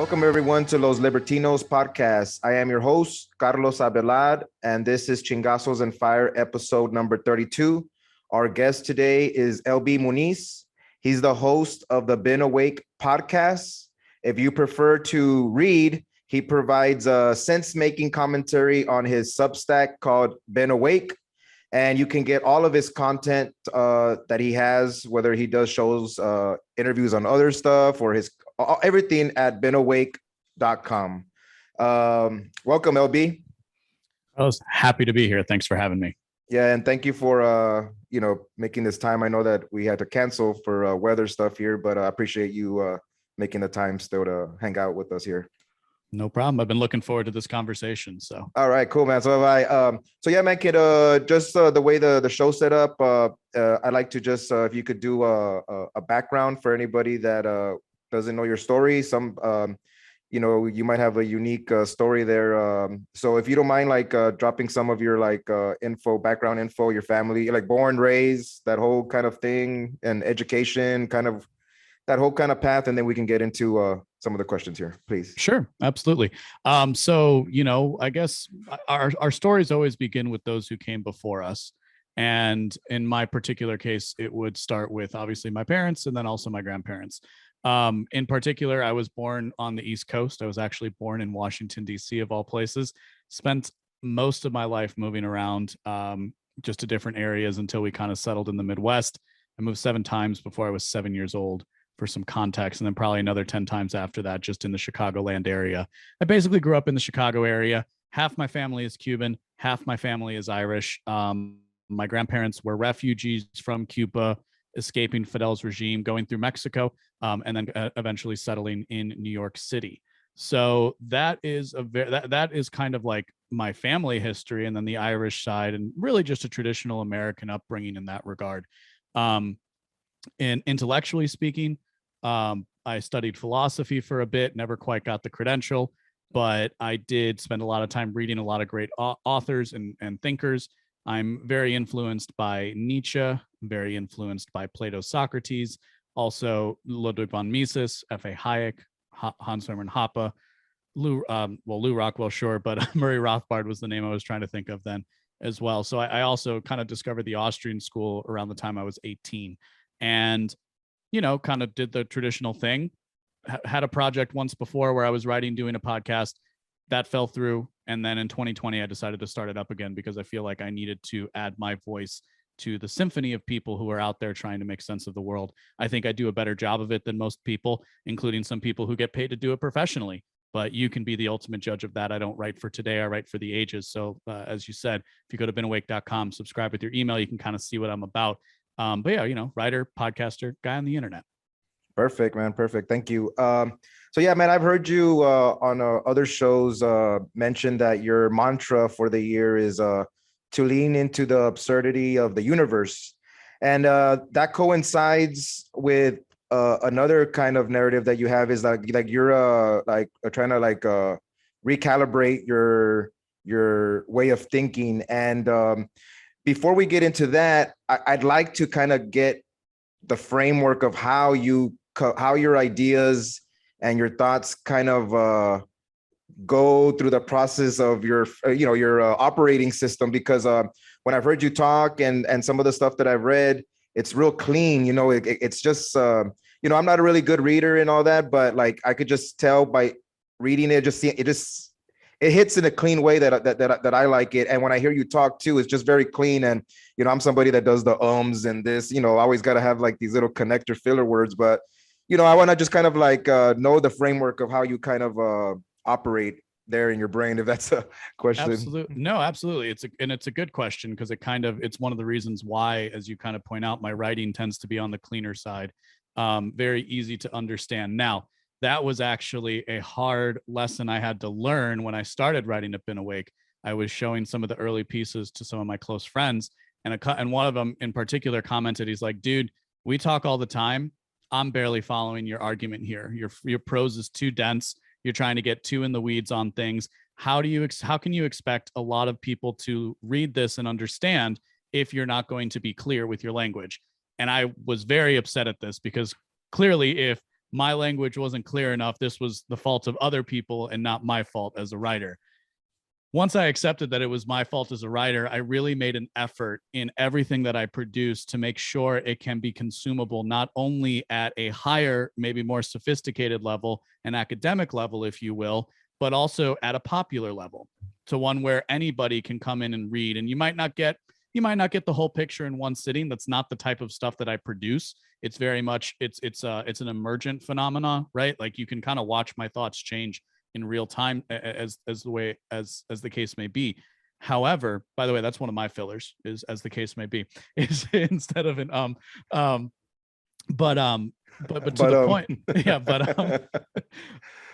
Welcome everyone to Los Libertinos podcast. I am your host, Carlos Abelard, and this is Chingazos and Fire episode number 32. Our guest today is LB Muniz. He's the host of the Been Awake podcast. If you prefer to read, he provides a sense-making commentary on his Substack called Been Awake. And you can get all of his content that he has, whether he does shows, interviews on other stuff, or his everything at beenawake.com. Welcome, LB. I was happy to be here. Thanks for having me. Yeah, and thank you for making this time. I know that we had to cancel for weather stuff here, but I appreciate you making the time still to hang out with us here. No problem. I've been looking forward to this conversation. So, all right, cool, man. So yeah, man, kid, just the way the show set up, I'd like to just if you could do a background for anybody that doesn't know your story. Some, you might have a unique story there. So if you don't mind, dropping some of your background info, your family, like born, raised, that whole kind of thing, and education, kind of that whole kind of path, and then we can get into some of the questions here, please. Sure, absolutely. So, I guess our stories always begin with those who came before us. And in my particular case, it would start with obviously my parents and then also my grandparents. In particular, I was born on the East Coast. I was actually born in Washington, D.C., of all places. Spent most of my life moving around just to different areas until we kind of settled in the Midwest. I moved 7 times before I was 7 years old, for some context, and then probably another 10 times after that, just in the Chicagoland area. I basically grew up in the Chicago area. Half my family is Cuban, half my family is Irish. My grandparents were refugees from Cuba, escaping Fidel's regime, going through Mexico, and then eventually settling in New York City. So that is that is kind of like my family history, and then the Irish side, and really just a traditional American upbringing in that regard. And intellectually speaking, I studied philosophy for a bit, never quite got the credential, but I did spend a lot of time reading a lot of great authors and thinkers. I'm very influenced by Nietzsche, very influenced by Plato, Socrates, also Ludwig von Mises, F.A. Hayek, Hans Hermann Hoppe, Lou Rockwell, sure, but Murray Rothbard was the name I was trying to think of then as well. So I also kind of discovered the Austrian school around the time I was 18. And, kind of did the traditional thing. Had a project once before where I was doing a podcast that fell through. And then in 2020, I decided to start it up again because I feel like I needed to add my voice to the symphony of people who are out there trying to make sense of the world. I think I do a better job of it than most people, including some people who get paid to do it professionally. But you can be the ultimate judge of that. I don't write for today. I write for the ages. So as you said, if you go to beenawake.com, subscribe with your email, you can kind of see what I'm about. But yeah, writer, podcaster, guy on the internet. Perfect, man. Perfect. Thank you. So yeah, man, I've heard you on other shows mention that your mantra for the year is to lean into the absurdity of the universe. And that coincides with another kind of narrative that you have is like you're trying to recalibrate your way of thinking. And before we get into that, I'd like to kind of get the framework of how your ideas and your thoughts kind of go through the process of your operating system. Because when I've heard you talk and some of the stuff that I've read, it's real clean. It's just I'm not a really good reader and all that, but like I could just tell by reading it, it hits in a clean way that I like it. And when I hear you talk too, it's just very clean. And, I'm somebody that does the ums and this, I always got to have like these little connector filler words, but, I want to just kind of know the framework of how you kind of operate there in your brain, if that's a question. Absolutely. No, absolutely. It's a good question because it's one of the reasons why, as you kind of point out, my writing tends to be on the cleaner side. Very easy to understand. Now, that was actually a hard lesson I had to learn when I started writing at Been Awake. I was showing some of the early pieces to some of my close friends, and one of them in particular commented, he's like, dude, we talk all the time. I'm barely following your argument here. Your prose is too dense. You're trying to get too in the weeds on things. How can you expect a lot of people to read this and understand if you're not going to be clear with your language? And I was very upset at this because clearly if my language wasn't clear enough. This was the fault of other people and not my fault as a writer. Once I accepted that it was my fault as a writer, I really made an effort in everything that I produce to make sure it can be consumable, not only at a higher, maybe more sophisticated level, an academic level, if you will, but also at a popular level, to one where anybody can come in and read. And you might not get the whole picture in one sitting. That's not the type of stuff that I produce. It's very much it's an emergent phenomena, right? Like you can kind of watch my thoughts change in real time as the case may be. However, by the way, that's one of my fillers, is as the case may be, is instead of an but to the point. Yeah, but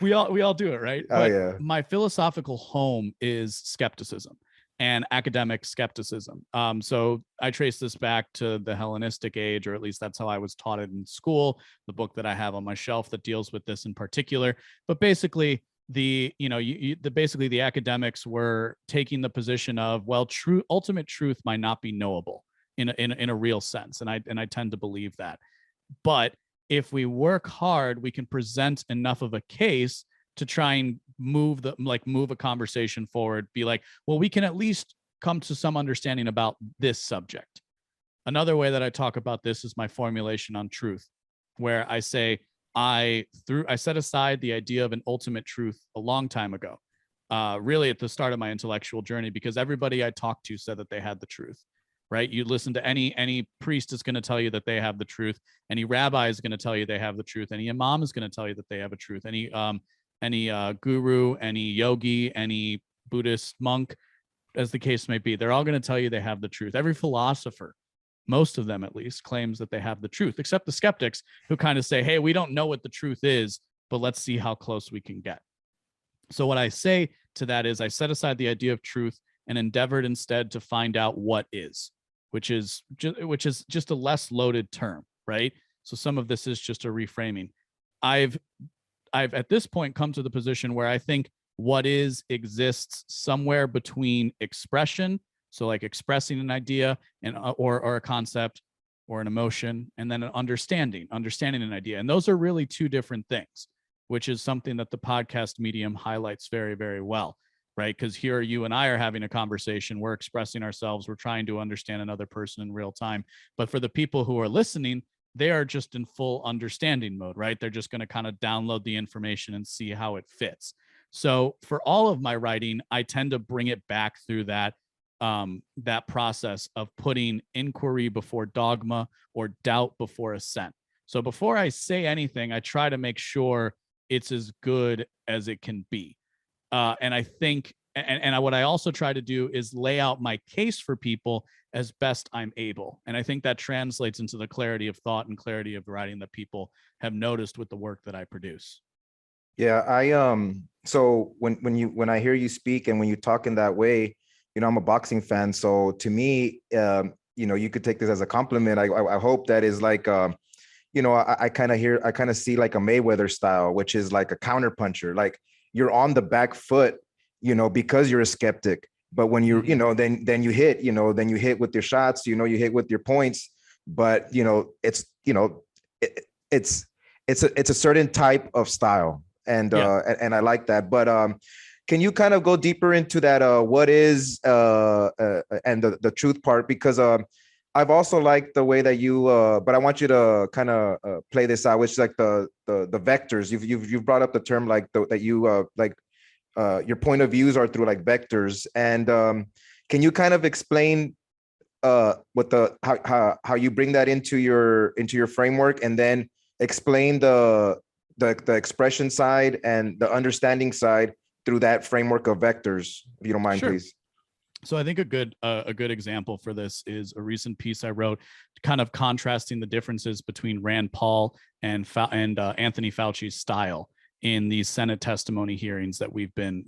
we all do it, right? Oh, But yeah. my philosophical home is skepticism and academic skepticism. So I trace this back to the Hellenistic age, or at least that's how I was taught it in school. The book that I have on my shelf that deals with this in particular. But basically, the academics were taking the position of, well, ultimate truth might not be knowable in a real sense, and I tend to believe that. But if we work hard, we can present enough of a case to try and move a conversation forward, be like, well, we can at least come to some understanding about this subject. Another way that I talk about this is my formulation on truth, where I say I set aside the idea of an ultimate truth a long time ago, really at the start of my intellectual journey, because everybody I talked to said that they had the truth. Right? You listen to any priest is going to tell you that they have the truth. Any rabbi is going to tell you they have the truth. Any imam is going to tell you that they have a truth. Any guru, any yogi, any Buddhist monk, as the case may be, they're all going to tell you they have the truth. Every philosopher, most of them at least, claims that they have the truth, except the skeptics, who kind of say, hey, we don't know what the truth is, but let's see how close we can get. So what I say to that is I set aside the idea of truth and endeavored instead to find out what is, which is just a less loaded term, right? So some of this is just a reframing. I've at this point come to the position where I think what is exists somewhere between expression, so like expressing an idea and or a concept or an emotion, and then an understanding an idea. And those are really two different things, which is something that the podcast medium highlights very, very well. Right? Because here you and I are having a conversation, we're expressing ourselves, we're trying to understand another person in real time. But for the people who are listening, they are just in full understanding mode, right? They're just going to kind of download the information and see how it fits. So for all of my writing, I tend to bring it back through that process of putting inquiry before dogma or doubt before assent. So before I say anything, I try to make sure it's as good as it can be. And I think, and what I also try to do is lay out my case for people as best I'm able. And I think that translates into the clarity of thought and clarity of writing that people have noticed with the work that I produce. Yeah, so when I hear you speak and when you talk in that way, I'm a boxing fan. So to me, you could take this as a compliment. I hope that is like, I kind of see like a Mayweather style, which is like a counter puncher. Like, you're on the back foot, because you're a skeptic. But when you're, then you hit, then you hit with your shots, you hit with your points. But it's a certain type of style, and I like that. But can you kind of go deeper into that? What is and the truth part? Because I've also liked the way that you, but I want you to kind of play this out, which is like the vectors. You've brought up the term like that you your point of views are through like vectors, and can you kind of explain what how you bring that into your framework, and then explain the expression side and the understanding side through that framework of vectors, if you don't mind, Sure. please. So I think a good example for this is a recent piece I wrote, kind of contrasting the differences between Rand Paul and Anthony Fauci's style in these Senate testimony hearings that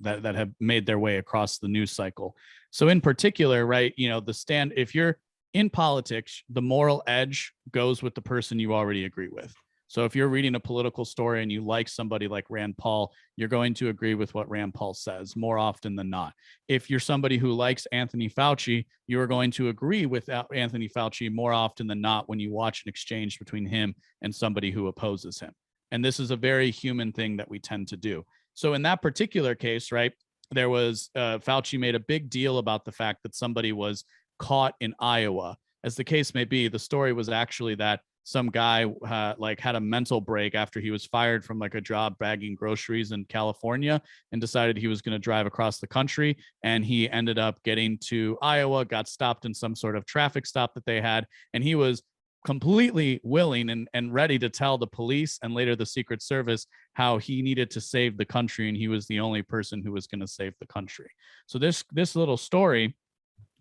that have made their way across the news cycle. So in particular, right, if you're in politics, the moral edge goes with the person you already agree with. So if you're reading a political story and you like somebody like Rand Paul, you're going to agree with what Rand Paul says more often than not. If you're somebody who likes Anthony Fauci, you are going to agree with Anthony Fauci more often than not when you watch an exchange between him and somebody who opposes him. And this is a very human thing that we tend to do. So in that particular case, right, there was Fauci made a big deal about the fact that somebody was caught in Iowa. As the case may be, the story was actually that some guy had a mental break after he was fired from like a job bagging groceries in California and decided he was going to drive across the country. And he ended up getting to Iowa, got stopped in some sort of traffic stop that they had. And he was completely willing and ready to tell the police and later the Secret Service how he needed to save the country. And he was the only person who was going to save the country. So this little story,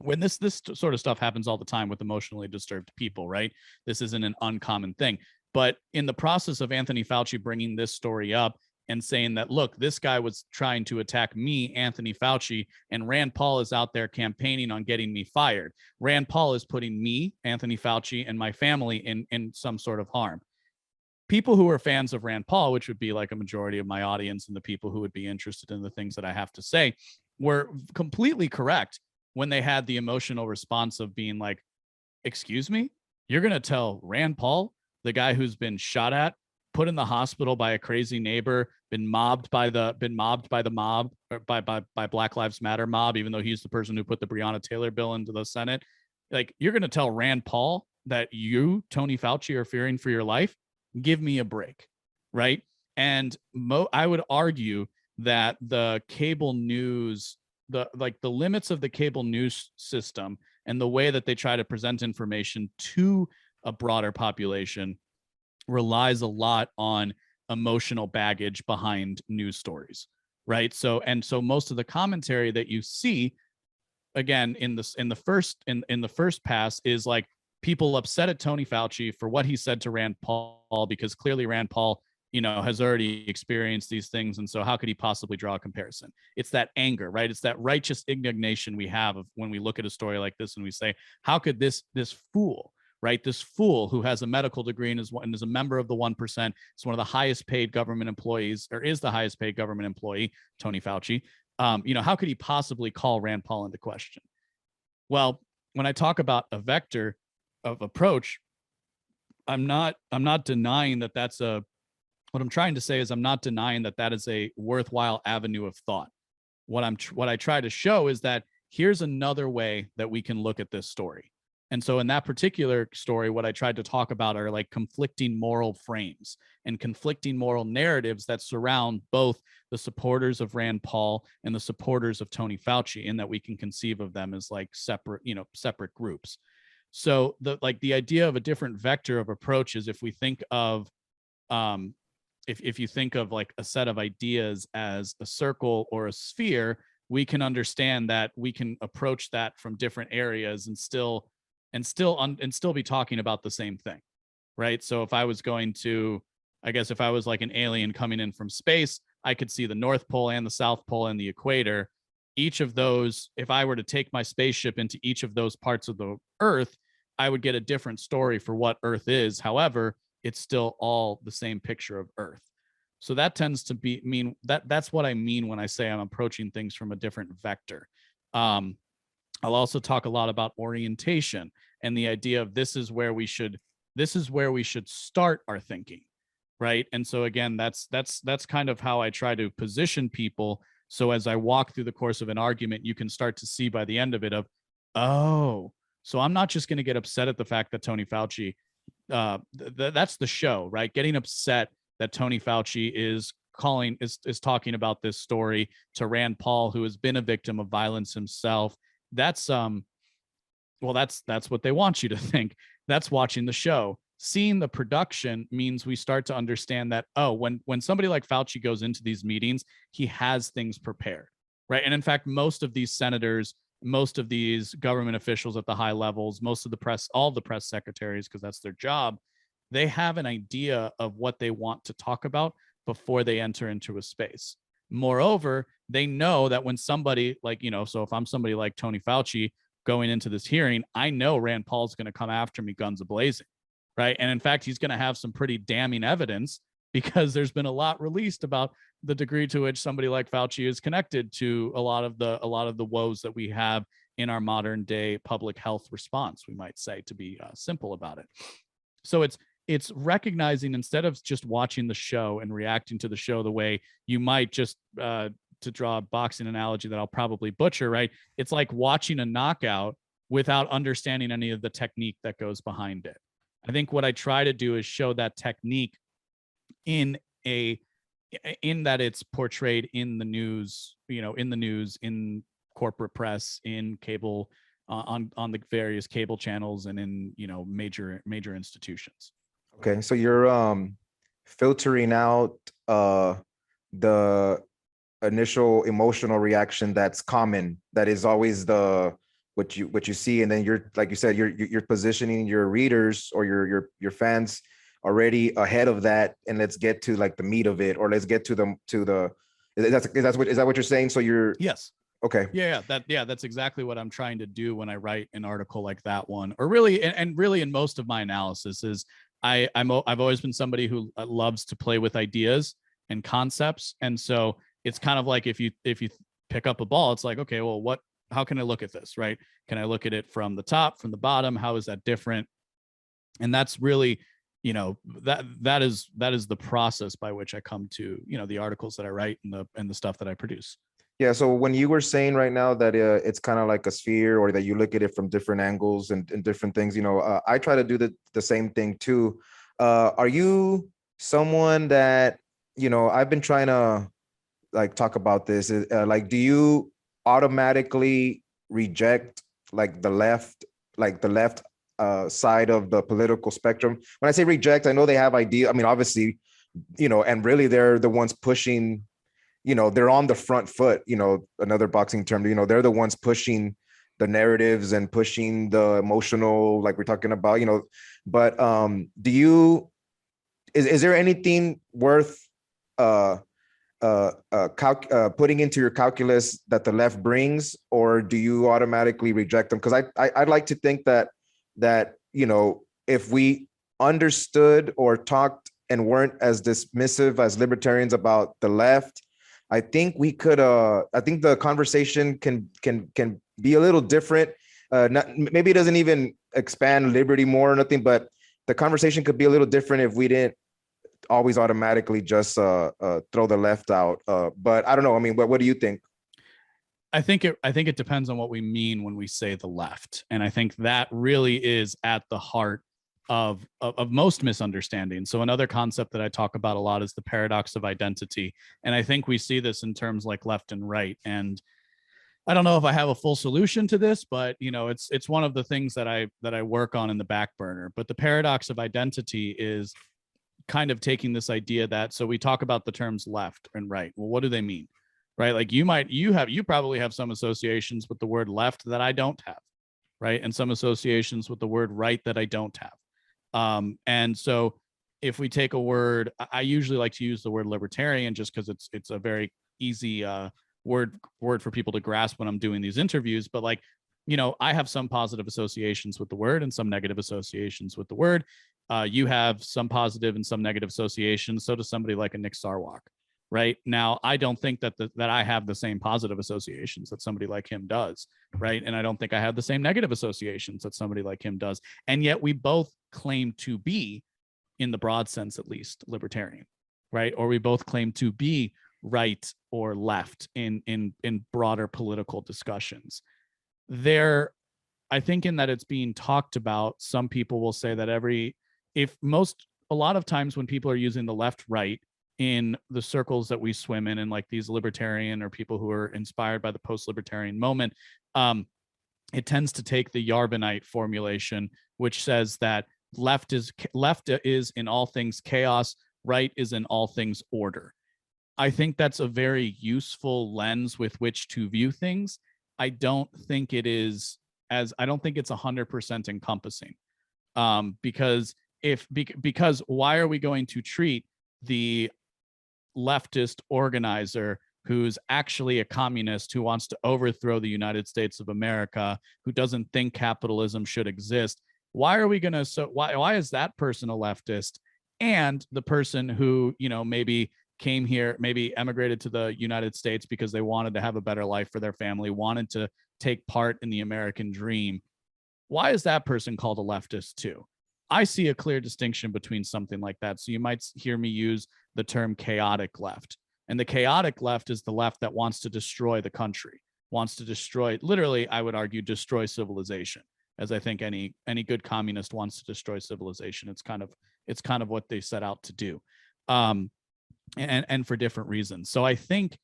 when this sort of stuff happens all the time with emotionally disturbed people, right? This isn't an uncommon thing. But in the process of Anthony Fauci bringing this story up and saying that, look, this guy was trying to attack me, Anthony Fauci, and Rand Paul is out there campaigning on getting me fired. Rand Paul is putting me, Anthony Fauci, and my family in some sort of harm. People who are fans of Rand Paul, which would be like a majority of my audience and the people who would be interested in the things that I have to say, were completely correct when they had the emotional response of being like, excuse me, you're going to tell Rand Paul, the guy who's been shot at, put in the hospital by a crazy neighbor, been mobbed by the mob, or by Black Lives Matter mob, even though he's the person who put the Breonna Taylor bill into the Senate. Like, you're going to tell Rand Paul that you, Tony Fauci, are fearing for your life? Give me a break, right? And I would argue that the cable news, the limits of the cable news system and the way that they try to present information to a broader population relies a lot on emotional baggage behind news stories, right? So most of the commentary that you see, again, in the first pass is like people upset at Tony Fauci for what he said to Rand Paul, because clearly Rand Paul, has already experienced these things. And so how could he possibly draw a comparison? It's that anger, right? It's that righteous indignation we have of when we look at a story like this and we say, how could this fool, right? This fool who has a medical degree and is a member of the 1%, is one of the highest paid government employees, or is the highest paid government employee, Tony Fauci. How could he possibly call Rand Paul into question? Well, when I talk about a vector of approach, I'm not denying that that's what I'm trying to say is I'm not denying that that is a worthwhile avenue of thought. What I try to show is that here's another way that we can look at this story. And so in that particular story, what I tried to talk about are like conflicting moral frames and conflicting moral narratives that surround both the supporters of Rand Paul and the supporters of Tony Fauci, and that we can conceive of them as like separate groups. So the idea of a different vector of approach is if we think of if you think of like a set of ideas as a circle or a sphere, we can understand that we can approach that from different areas and still be talking about the same thing, right? So if I was like an alien coming in from space, I could see the North Pole and the South Pole and the equator. Each of those, if I were to take my spaceship into each of those parts of the Earth, I would get a different story for what Earth is. However, it's still all the same picture of Earth. So that tends to mean that's what I mean when I say I'm approaching things from a different vector. I'll also talk a lot about orientation and the idea of this is where we should start our thinking, right? And so again, that's kind of how I try to position people. So as I walk through the course of an argument, you can start to see by the end of it so I'm not just going to get upset at the fact that Tony Fauci, that's the show, right? Getting upset that Tony Fauci is talking about this story to Rand Paul, who has been a victim of violence himself. That's what they want you to think. That's watching the show. Seeing the production means we start to understand that, when somebody like Fauci goes into these meetings, he has things prepared, right? And in fact, most of these senators, most of these government officials at the high levels, most of the press, all the press secretaries, because that's their job, they have an idea of what they want to talk about before they enter into a space. Moreover, they know that when somebody like, so if I'm somebody like Tony Fauci going into this hearing, I know Rand Paul's going to come after me guns a-blazing, right? And in fact, he's going to have some pretty damning evidence, because there's been a lot released about the degree to which somebody like Fauci is connected to a lot of the woes that we have in our modern day public health response, we might say, to be simple about it. So it's recognizing, instead of just watching the show and reacting to the show the way you might just to draw a boxing analogy that I'll probably butcher, right? It's like watching a knockout without understanding any of the technique that goes behind it. I think what I try to do is show that technique in that it's portrayed in the news, in corporate press, in cable, on the various cable channels, and in major institutions. Okay, so you're filtering out the initial emotional reaction that's common, that is always what you see, and then you're, like you said, you're positioning your readers or your fans already ahead of that, and let's get to like the meat of it, or let's get to the is that what you're saying? So you're Yes. Okay. That's exactly what I'm trying to do when I write an article like that one, or really, and really in most of my analysis is I've always been somebody who loves to play with ideas and concepts. And so it's kind of like, if you pick up a ball, it's like, okay, well, how can I look at this, right? Can I look at it from the top, from the bottom? How is that different? And that's really, that is the process by which I come to, the articles that I write and the stuff that I produce. Yeah. So when you were saying right now that it's kind of like a sphere, or that you look at it from different angles and different things, I try to do the same thing too. Are you someone that, I've been trying to like talk about this, like, do you automatically reject like the left side of the political spectrum? When I say reject, I know they have idea. I mean, obviously, and really they're the ones pushing, they're on the front foot, another boxing term, they're the ones pushing the narratives and pushing the emotional, like we're talking about, but is there anything worth putting into your calculus that the left brings, or do you automatically reject them? Because I'd like to think that if we understood or talked and weren't as dismissive as libertarians about the left, I think we could. I think the conversation can be a little different. Maybe it doesn't even expand liberty more or nothing, but the conversation could be a little different if we didn't always automatically just throw the left out. But I don't know. I mean, what do you think? I think it depends on what we mean when we say the left, and I think that really is at the heart of most misunderstandings. So another concept that I talk about a lot is the paradox of identity, and I think we see this in terms like left and right. And I don't know if I have a full solution to this, but it's one of the things that I work on in the back burner. But the paradox of identity is kind of taking this idea that, so we talk about the terms left and right. Well, what do they mean? Right? Like you probably have some associations with the word left that I don't have, right? And some associations with the word right that I don't have. And so if we take a word, I usually like to use the word libertarian just because it's a very easy word for people to grasp when I'm doing these interviews. But like, I have some positive associations with the word and some negative associations with the word. You have some positive and some negative associations. So does somebody like a Nick Sarwark, right? Now, I don't think that I have the same positive associations that somebody like him does, right? And I don't think I have the same negative associations that somebody like him does. And yet we both claim to be, in the broad sense at least, libertarian, right? Or we both claim to be right or left in broader political discussions. I think in that it's being talked about, some people will say that a lot of times when people are using the left right in the circles that we swim in, and like these libertarian or people who are inspired by the post-libertarian moment, it tends to take the Yarbonite formulation, which says that left is in all things chaos, right is in all things order. I think that's a very useful lens with which to view things. I don't think it's 100% encompassing, because why are we going to treat the leftist organizer who's actually a communist, who wants to overthrow the United States of America, who doesn't think capitalism should exist? Why are we going to, why is that person a leftist, and the person who, maybe came here, maybe emigrated to the United States because they wanted to have a better life for their family, wanted to take part in the American dream, why is that person called a leftist too? I see a clear distinction between something like that. So you might hear me use the term chaotic left. And the chaotic left is the left that wants to destroy the country, wants to destroy, literally, I would argue, destroy civilization, as I think any good communist wants to destroy civilization. It's kind of what they set out to do, and for different reasons. So I think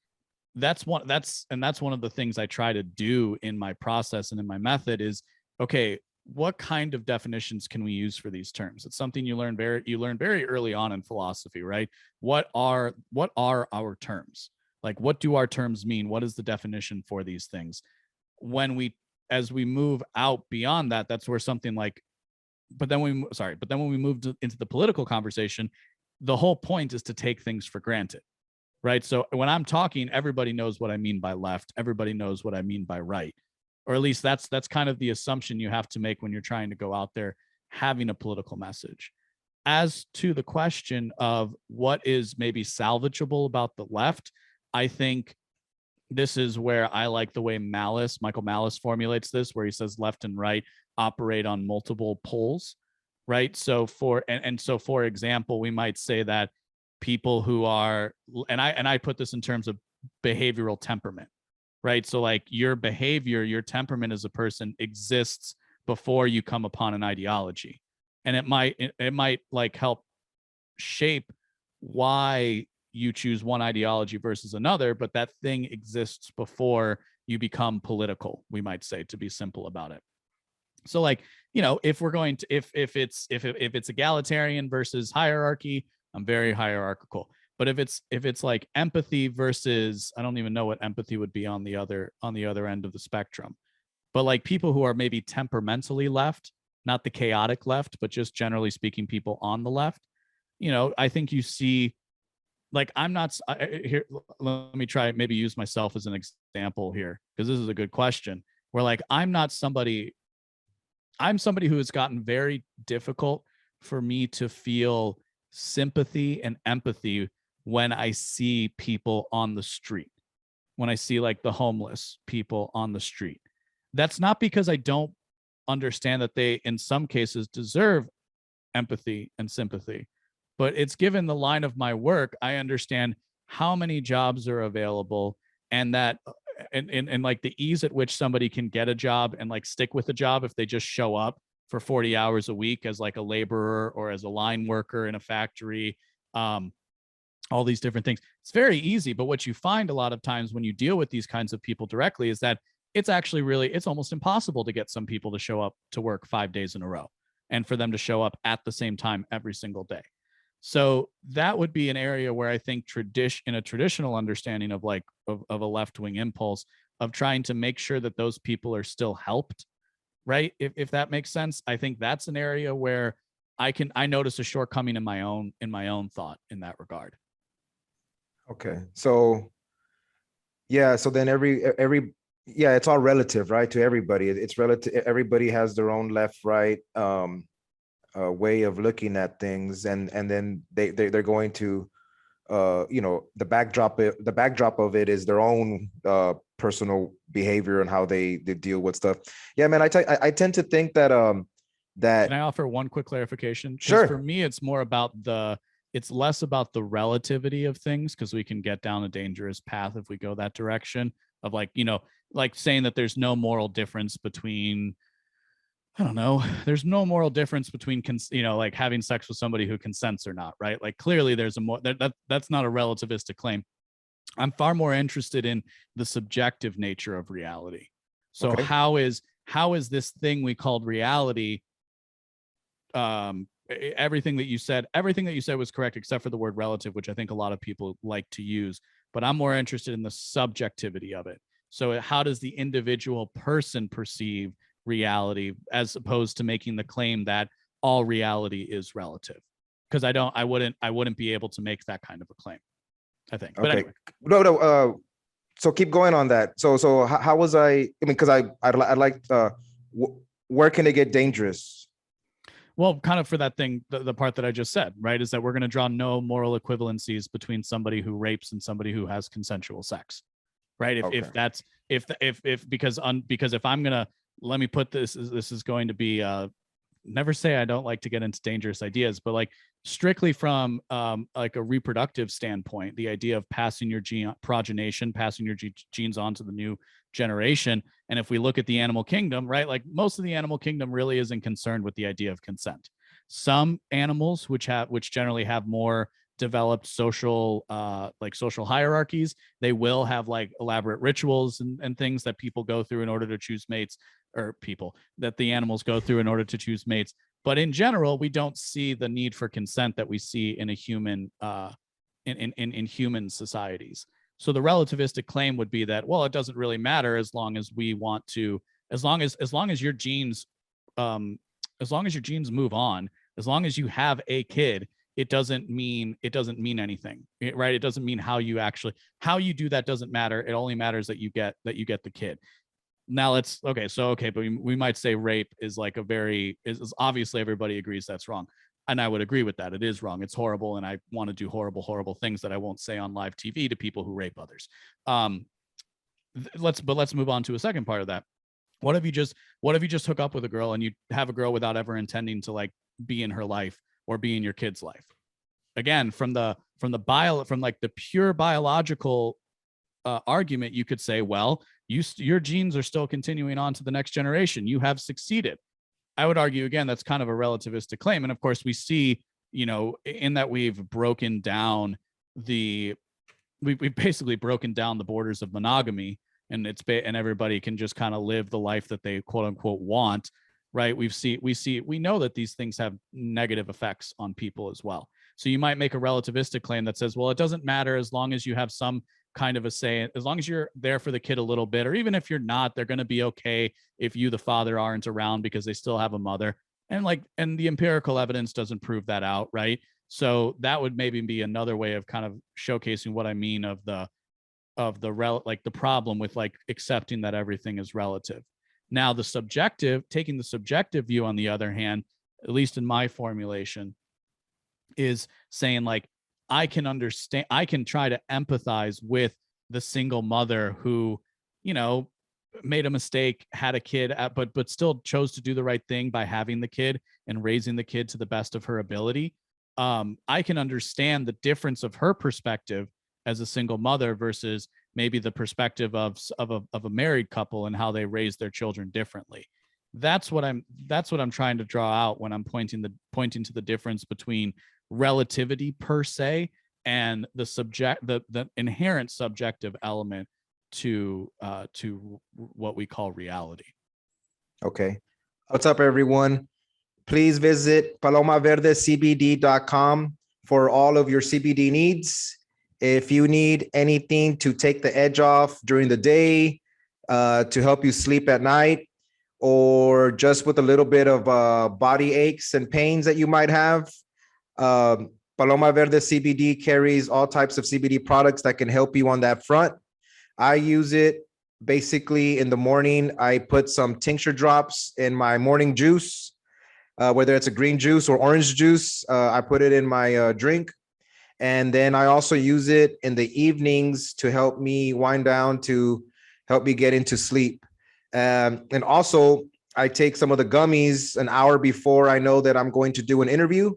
that's one of the things I try to do in my process and in my method is, okay, what kind of definitions can we use for these terms? It's something you learn very early on in philosophy, right? What are our terms? Like, what do our terms mean? What is the definition for these things? As we move out beyond that, that's where something like, but then when we move into the political conversation, the whole point is to take things for granted, right? So when I'm talking, everybody knows what I mean by left. Everybody knows what I mean by right. Or at least that's kind of the assumption you have to make when you're trying to go out there having a political message. As to the question of what is maybe salvageable about the left, I think this is where I like the way Michael Malice formulates this, where he says left and right operate on multiple poles, right? So for example, we might say that people who are, and I put this in terms of behavioral temperament, right? So like your behavior, your temperament as a person exists before you come upon an ideology. And it might like help shape why you choose one ideology versus another, but that thing exists before you become political, we might say, to be simple about it. So like, if we're going to, if it's egalitarian versus hierarchy, I'm very hierarchical. But if it's like empathy versus, I don't even know what empathy would be on the other end of the spectrum, but like people who are maybe temperamentally left, not the chaotic left, but just generally speaking, people on the left, I think you see, like, I'm not here. Let me try maybe use myself as an example here, because this is a good question. Where like I'm somebody who has gotten very difficult for me to feel sympathy and empathy when I see people on the street, when I see like the homeless people on the street. That's not because I don't understand that they, in some cases, deserve empathy and sympathy, but it's given the line of my work, I understand how many jobs are available, and that, and like the ease at which somebody can get a job and like stick with a job if they just show up for 40 hours a week as like a laborer or as a line worker in a factory, all these different things. It's very easy, but what you find a lot of times when you deal with these kinds of people directly is that it's actually it's almost impossible to get some people to show up to work 5 days in a row and for them to show up at the same time every single day. So that would be an area where I think in a traditional understanding of like of a left-wing impulse of trying to make sure that those people are still helped, right? If that makes sense, I think that's an area where I notice a shortcoming in my own thought in that regard. Okay. So yeah, so then it's all relative, right? To everybody. It's relative. Everybody has their own left, right, way of looking at things, and then they're going to, the backdrop of it is their own personal behavior and how they deal with stuff. Yeah, man, I tend to think that Can I offer one quick clarification? Sure. For me, it's less about the relativity of things, because we can get down a dangerous path if we go that direction of like, like saying that there's no moral difference between, I don't know, there's no moral difference between, like having sex with somebody who consents or not, right? Like clearly there's that's not a relativistic claim. I'm far more interested in the subjective nature of reality. So Okay. how is this thing we called reality, everything that you said was correct except for the word relative, which I think a lot of people like to use, but I'm more interested in the subjectivity of it. So how does the individual person perceive reality, as opposed to making the claim that all reality is relative? Because I wouldn't be able to make that kind of a claim, I think. But Okay. anyway. No. So keep going on that. So how was I mean, because I'd like where can it get dangerous? Well, kind of for that thing, the part that I just said, right, is that we're going to draw no moral equivalencies between somebody who rapes and somebody who has consensual sex, right? Because if I'm gonna, let me put this is going to be never say I don't like to get into dangerous ideas, but like strictly from like a reproductive standpoint, the idea of passing your progenation, passing your genes on to the new generation. And if we look at the animal kingdom, right, like most of the animal kingdom really isn't concerned with the idea of consent. Some animals which generally have more developed social like social hierarchies, they will have like elaborate rituals and things that people go through in order to choose mates, or people that the animals go through in order to choose mates. But in general, we don't see the need for consent that we see in a human in human societies. So the relativistic claim would be that, well, it doesn't really matter as long as we want to, as long as your genes as long as your genes move on, as long as you have a kid, it doesn't mean anything, right? It doesn't mean how you do that doesn't matter. It only matters that you get the kid. Now let's but we might say rape is like is obviously everybody agrees that's wrong, and I would agree with that. It is wrong. It's horrible, and I want to do horrible things that I won't say on live TV to people who rape others. Let's move on to a second part of that. What if you just hook up with a girl and you have a girl without ever intending to like be in her life or be in your kid's life? Again, from the pure biological argument, you could say, well, your genes are still continuing on to the next generation. You have succeeded. I would argue, again, that's kind of a relativistic claim. And of course, we see, in that we've basically broken down the borders of monogamy, and and everybody can just kind of live the life that they quote unquote want, right? We know that these things have negative effects on people as well. So you might make a relativistic claim that says, well, it doesn't matter as long as you have some kind of a say, as long as you're there for the kid a little bit, or even if you're not, they're going to be okay if you, the father, aren't around because they still have a mother. And the empirical evidence doesn't prove that out, right? So that would maybe be another way of kind of showcasing what I mean of the problem with like accepting that everything is relative. Now, taking the subjective view, on the other hand, at least in my formulation, is saying like, I can try to empathize with the single mother who, made a mistake, had a kid, but still chose to do the right thing by having the kid and raising the kid to the best of her ability. I can understand the difference of her perspective as a single mother versus maybe the perspective of a married couple and how they raise their children differently. That's what I'm trying to draw out when I'm pointing to the difference between relativity per se and the inherent subjective element to what we call reality. Okay. What's up, everyone? Please visit palomaverdecbd.com for all of your CBD needs. If you need anything to take the edge off during the day, to help you sleep at night, or just with a little bit of body aches and pains that you might have, Paloma Verde CBD carries all types of CBD products that can help you on that front. I use it basically in the morning. I put some tincture drops in my morning juice, whether it's a green juice or orange juice. I put it in my drink. And then I also use it in the evenings to help me wind down, to help me get into sleep. And also, I take some of the gummies an hour before I know that I'm going to do an interview.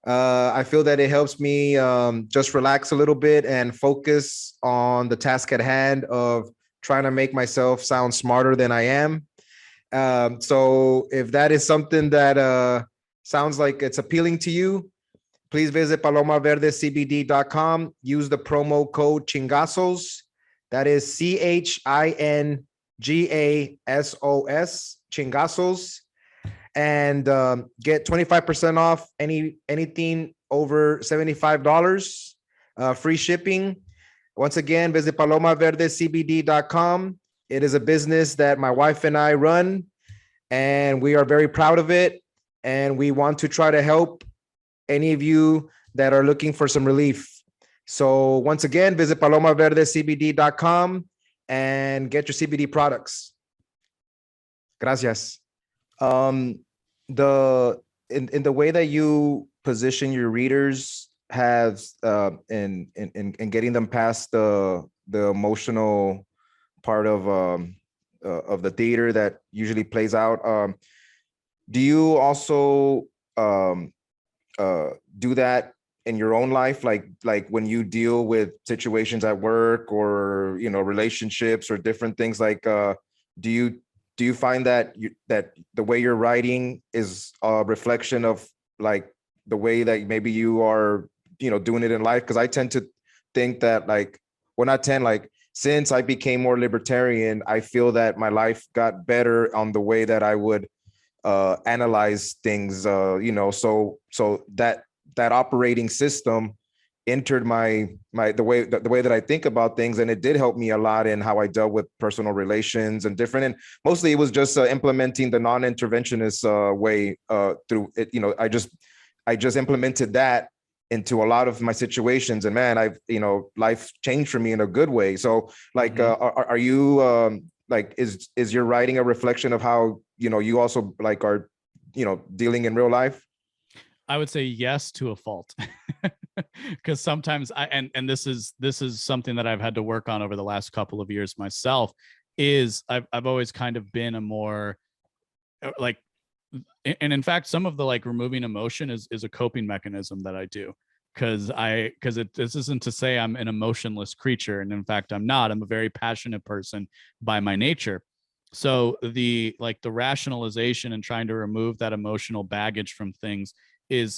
I feel that it helps me just relax a little bit and focus on the task at hand of trying to make myself sound smarter than I am. So if that is something that sounds like it's appealing to you, please visit palomaverdecbd.com. Use the promo code Chingazos. That is CHINGASOS, Chingazos. And get 25% off anything over $75, free shipping. Once again, visit palomaverdecbd.com. It is a business that my wife and I run, and we are very proud of it. And we want to try to help any of you that are looking for some relief. So once again, visit palomaverdecbd.com and get your CBD products. Gracias. In the way that you position your readers has in getting them past the emotional part of the theater that usually plays out. do you also um do that in your own life, like when you deal with situations at work or relationships or different things, like do you find that that the way you're writing is a reflection of like the way that maybe you are doing it in life? Because I tend to think that, like, well, not tend, like, since I became more libertarian, I feel that my life got better on the way that I would analyze things, so that operating system entered my the way that I think about things, and it did help me a lot in how I dealt with personal relations and different. And mostly it was just implementing the non-interventionist way through it. I just implemented that into a lot of my situations, and man, I've life changed for me in a good way. So, like, are you like, is your writing a reflection of how you also, like, are dealing in real life? I would say yes to a fault. Because sometimes and this is something that I've had to work on over the last couple of years myself, is I've always kind of been a more like, and in fact some of the, like, removing emotion is a coping mechanism that I do, because this isn't to say I'm an emotionless creature, and in fact I'm not. I'm a very passionate person by my nature. So the rationalization and trying to remove that emotional baggage from things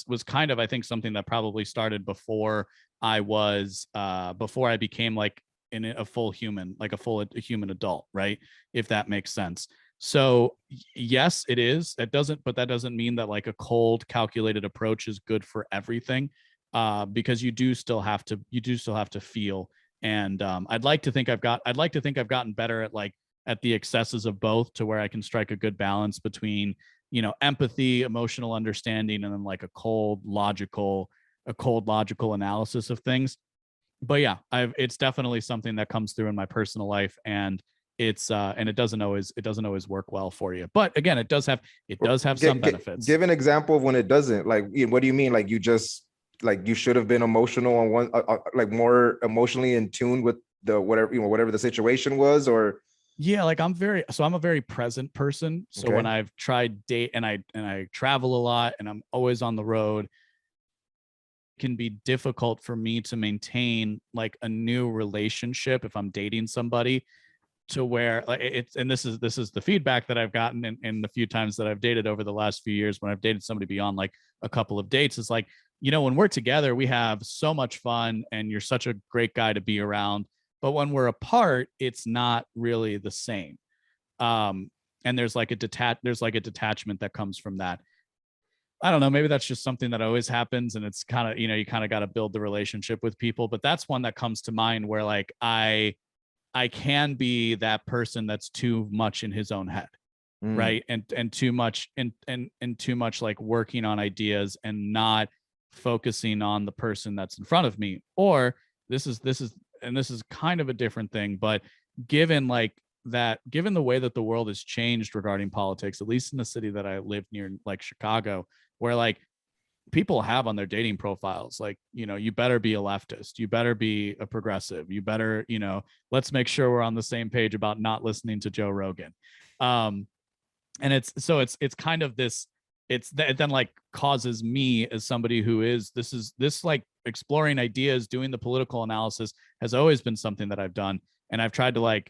was kind of, I think, something that probably started before before I became, like, in a full human, like a human adult, right? If that makes sense. So yes, it is. But that doesn't mean that, like, a cold, calculated approach is good for everything, because you do still have to feel. And I'd like to think I've gotten better at, like, at the excesses of both, to where I can strike a good balance between empathy, emotional understanding, and then, like, a cold logical analysis of things. But yeah, it's definitely something that comes through in my personal life, and it doesn't always work well for you. But again, it Or does have some benefits. give an example of when it doesn't. Like, what do you mean? Like, you just, like, you should have been emotional on one, like, more emotionally in tune with the whatever, whatever the situation was, or Yeah, like, I'm a very present person. So when okay. I've tried date and I travel a lot and I'm always on the road, it can be difficult for me to maintain, like, a new relationship if I'm dating somebody, to where, like, it's, and this is the feedback that I've gotten in the few times that I've dated over the last few years, when I've dated somebody beyond, like, a couple of dates. Is like, when we're together, we have so much fun and you're such a great guy to be around. But when we're apart, it's not really the same. Um, and there's like a detachment that comes from that. I don't know, maybe that's just something that always happens, and it's kind of, you kind of got to build the relationship with people. But that's one that comes to mind, where, like, I can be that person that's too much in his own head, Mm. right? And too much, and too much, like, working on ideas and not focusing on the person that's in front of me. Or this is kind of a different thing, but given, like, given the way that the world has changed regarding politics, at least in the city that I live near, like Chicago, where, like, people have on their dating profiles, like, you better be a leftist, you better be a progressive, you better, let's make sure we're on the same page about not listening to Joe Rogan. um and it's kind of this, it then, like, causes me, as somebody who is this, like, exploring ideas, doing the political analysis, has always been something that I've done, and I've tried to, like,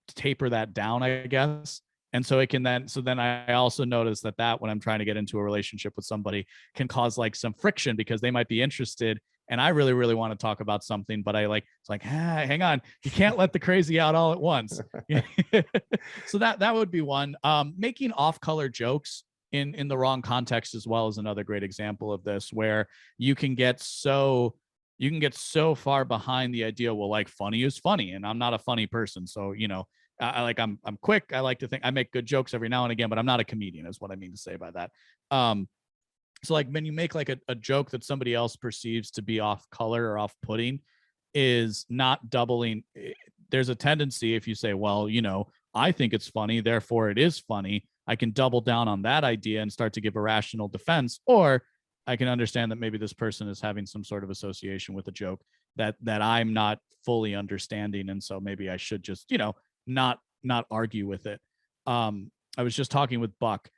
taper that down, I guess. And so then I also notice that when I'm trying to get into a relationship with somebody, can cause, like, some friction, because they might be interested and I really, really want to talk about something, but it's like, hang on, you can't let the crazy out all at once. So that would be one. Making off-color jokes in the wrong context as well is another great example of this, where you can get so far behind the idea, well, like, funny is funny, and I'm not a funny person. So, I'm quick. I like to think I make good jokes every now and again, but I'm not a comedian, is what I mean to say by that. So, like, when you make, like, a joke that somebody else perceives to be off color or off putting, is not doubling. There's a tendency, if you say, well, I think it's funny, therefore it is funny, I can double down on that idea and start to give a rational defense. Or I can understand that maybe this person is having some sort of association with a joke that I'm not fully understanding, and so maybe I should just, not argue with it. I was just talking with Buck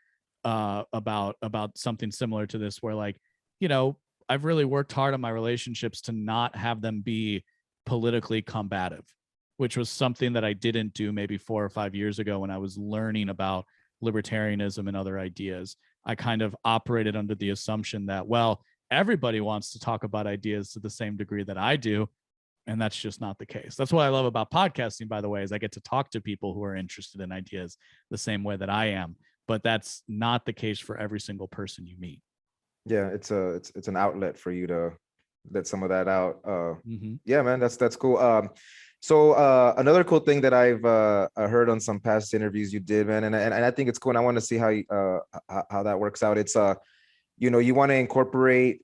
about something similar to this, where like, you know, I've really worked hard on my relationships to not have them be politically combative, which was something that I didn't do maybe 4 or 5 years ago when I was learning about libertarianism and other ideas. I kind of operated under the assumption that, well, everybody wants to talk about ideas to the same degree that I do. And that's just not the case. That's what I love about podcasting, by the way, is I get to talk to people who are interested in ideas the same way that I am. But that's not the case for every single person you meet. Yeah, it's an outlet for you to let some of that out. Mm-hmm. Yeah, man, that's cool. So another cool thing that I've heard on some past interviews you did, man, and I think it's cool, and I want to see how how that works out. It's you know, you want to incorporate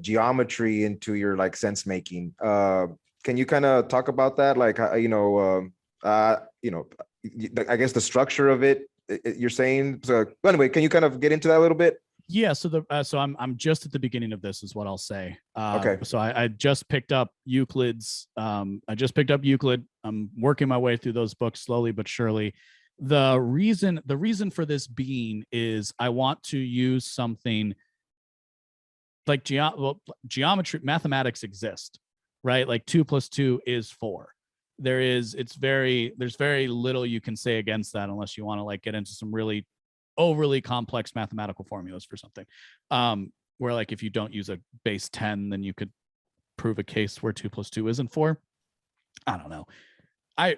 geometry into your like sense making. Can you kind of talk about that? Like, you know, I guess the structure of it. You're saying. So anyway, can you kind of get into that a little bit? Yeah, so I'm just at the beginning of this, is what I'll say. Okay. So I just picked up Euclid's. I just picked up Euclid. I'm working my way through those books slowly but surely. The reason for this being is I want to use something like geometry. Mathematics exist, right? Like 2 + 2 is 4. There's very little you can say against that unless you want to like get into some really overly complex mathematical formulas for something, where like if you don't use a base 10, then you could prove a case where 2 + 2 isn't 4. I don't know.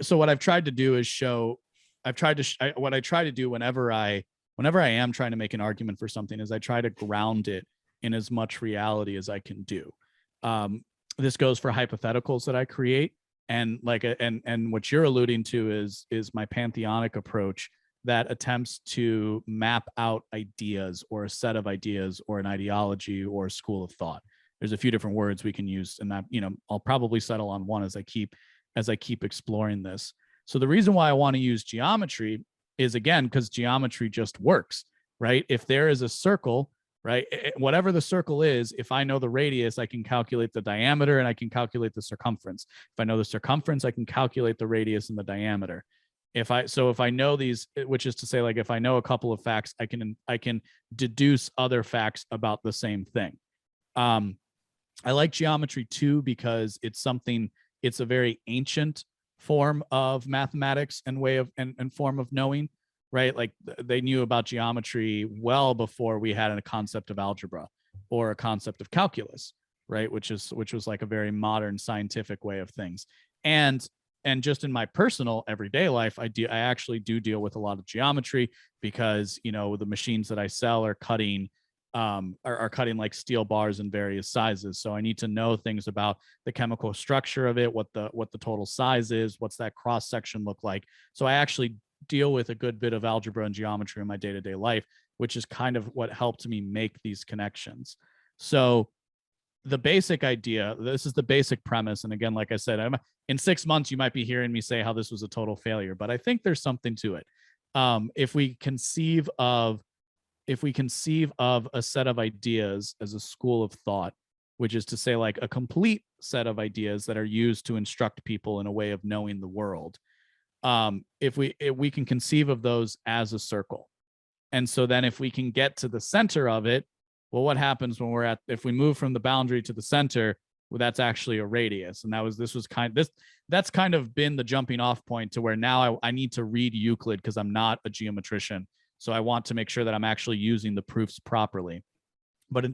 So what I've tried to do is show. What I try to do whenever I am trying to make an argument for something is I try to ground it in as much reality as I can do. This goes for hypotheticals that I create, and like and what you're alluding to is my pantheonic approach that attempts to map out ideas or a set of ideas or an ideology or a school of thought. There's a few different words we can use, and that, you know, I'll probably settle on one as I keep exploring this. So the reason why I want to use geometry is, again, because geometry just works, right? If there is a circle, right, whatever the circle is, if I know the radius, I can calculate the diameter and I can calculate the circumference. If I know the circumference, I can calculate the radius and the diameter. If I know these, which is to say, like, if I know a couple of facts, I can deduce other facts about the same thing. I like geometry too because it's a very ancient form of mathematics and way of and form of knowing, right? Like they knew about geometry well before we had a concept of algebra or a concept of calculus, right? Which was like a very modern scientific way of things. And just in my personal everyday life, I actually do deal with a lot of geometry because, you know, the machines that I sell are cutting cutting like steel bars in various sizes. So I need to know things about the chemical structure of it, what the total size is, what's that cross section look like. So I actually deal with a good bit of algebra and geometry in my day-to-day life, which is kind of what helped me make these connections. So the basic idea, this is the basic premise. And again, like I said, in 6 months, you might be hearing me say how this was a total failure, but I think there's something to it. If we conceive of a set of ideas as a school of thought, which is to say like a complete set of ideas that are used to instruct people in a way of knowing the world, if we can conceive of those as a circle. And so then if we can get to the center of it, well, what happens when if we move from the boundary to the center? Well, that's actually a radius. And that's kind of been the jumping off point to where now I need to read Euclid because I'm not a geometrician. So I want to make sure that I'm actually using the proofs properly. But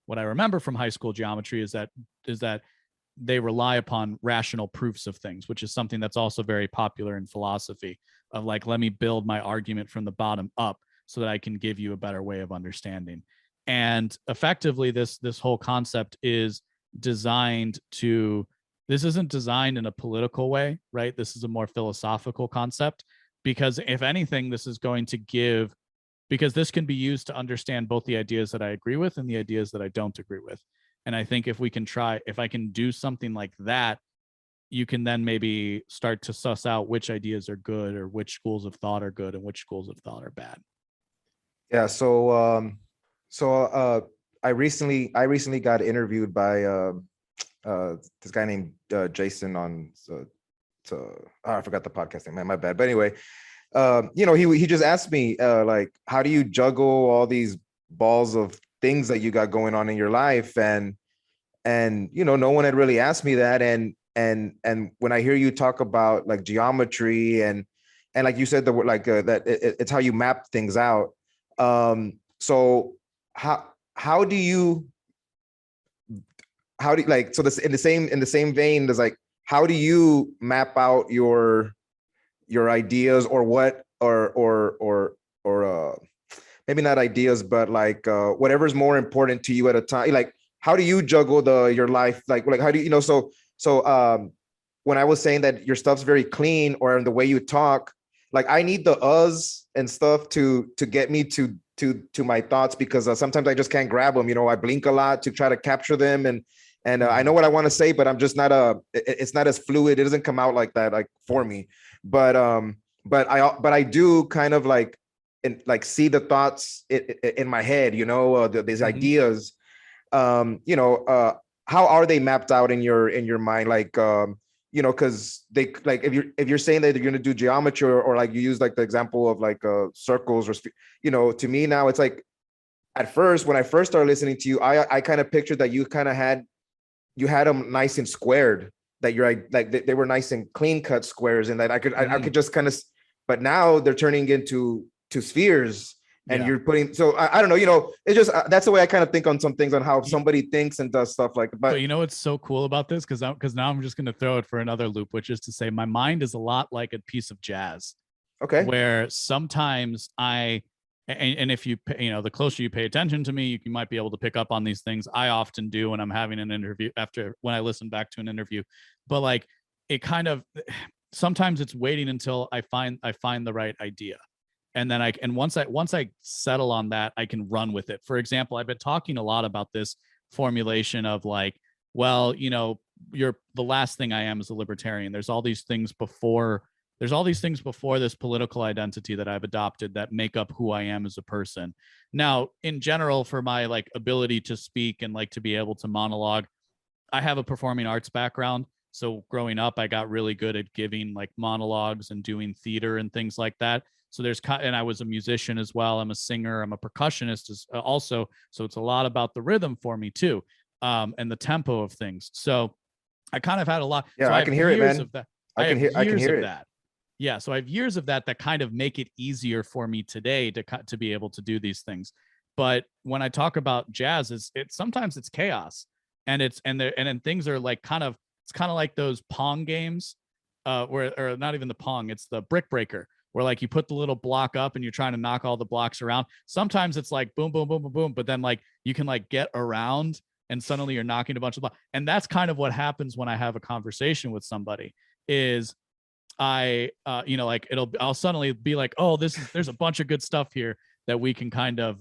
what I remember from high school geometry is that they rely upon rational proofs of things, which is something that's also very popular in philosophy of like, let me build my argument from the bottom up so that I can give you a better way of understanding. And effectively, this whole concept is designed to, this isn't designed in a political way, right? This is a more philosophical concept. Because if anything, this is going to give, because this can be used to understand both the ideas that I agree with and the ideas that I don't agree with. And I think if I can do something like that, you can then maybe start to suss out which ideas are good or which schools of thought are good and which schools of thought are bad. Yeah. So I recently got interviewed by this guy named Jason on I forgot the podcast name, man, my bad. But anyway, he just asked me, like, how do you juggle all these balls of things that you got going on in your life? And no one had really asked me that. And when I hear you talk about like geometry and like you said, the word like that it's how you map things out. So how do you like, so this in the same vein, there's like, how do you map out your ideas, or what, or maybe not ideas, but like whatever's more important to you at a time? Like, how do you juggle your life? Like how do you, so when I was saying that your stuff's very clean, or in the way you talk, like I need the us and stuff to get me to my thoughts, because sometimes I just can't grab them. I blink a lot to try to capture them, and I know what I want to say, but I'm just not it's not as fluid. It doesn't come out like that, like for me. But I do kind of like see the thoughts in my head, these ideas. How are they mapped out in your mind? Like, because they, like, if you're saying that you're going to do geometry, or like you use like the example of like circles, or to me now it's like, at first when I first started listening to you, I kind of pictured that you kind of had them nice and squared, that you're like they were nice and clean cut squares, and that I could just kind of, but now they're turning into spheres, and you're putting, so I don't know, it's just that's the way I kind of think on some things, on how somebody thinks and does stuff like. But what's so cool about this, because now I'm just going to throw it for another loop, which is to say my mind is a lot like a piece of jazz. Okay. Where sometimes and if you the closer you pay attention to me, you might be able to pick up on these things. I often do when I'm having an interview, when I listen back to an interview. But like, it kind of, sometimes it's waiting until I find the right idea, and then once I settle on that, I can run with it. For example, I've been talking a lot about this formulation of like, well, the last thing I am is a libertarian. There's all these things before this political identity that I've adopted that make up who I am as a person. Now, in general, for my like ability to speak and like to be able to monologue, I have a performing arts background. So growing up, I got really good at giving like monologues and doing theater and things like that. So and I was a musician as well. I'm a singer. I'm a percussionist also. So it's a lot about the rhythm for me too, and the tempo of things. So I kind of had a lot. Yeah, so I can hear it, man. Of that. I can hear it. That. Yeah, so I have years of that kind of make it easier for me today to be able to do these things. But when I talk about jazz, sometimes it's chaos, and then things are like it's kind of like those Pong games, or not even the Pong, it's the brick breaker, where like you put the little block up and you're trying to knock all the blocks around. Sometimes it's like boom, boom, boom, boom, boom, but then like you can like get around and suddenly you're knocking a bunch of blocks. And that's kind of what happens when I have a conversation with somebody. Is I'll suddenly be like, oh, there's a bunch of good stuff here that we can kind of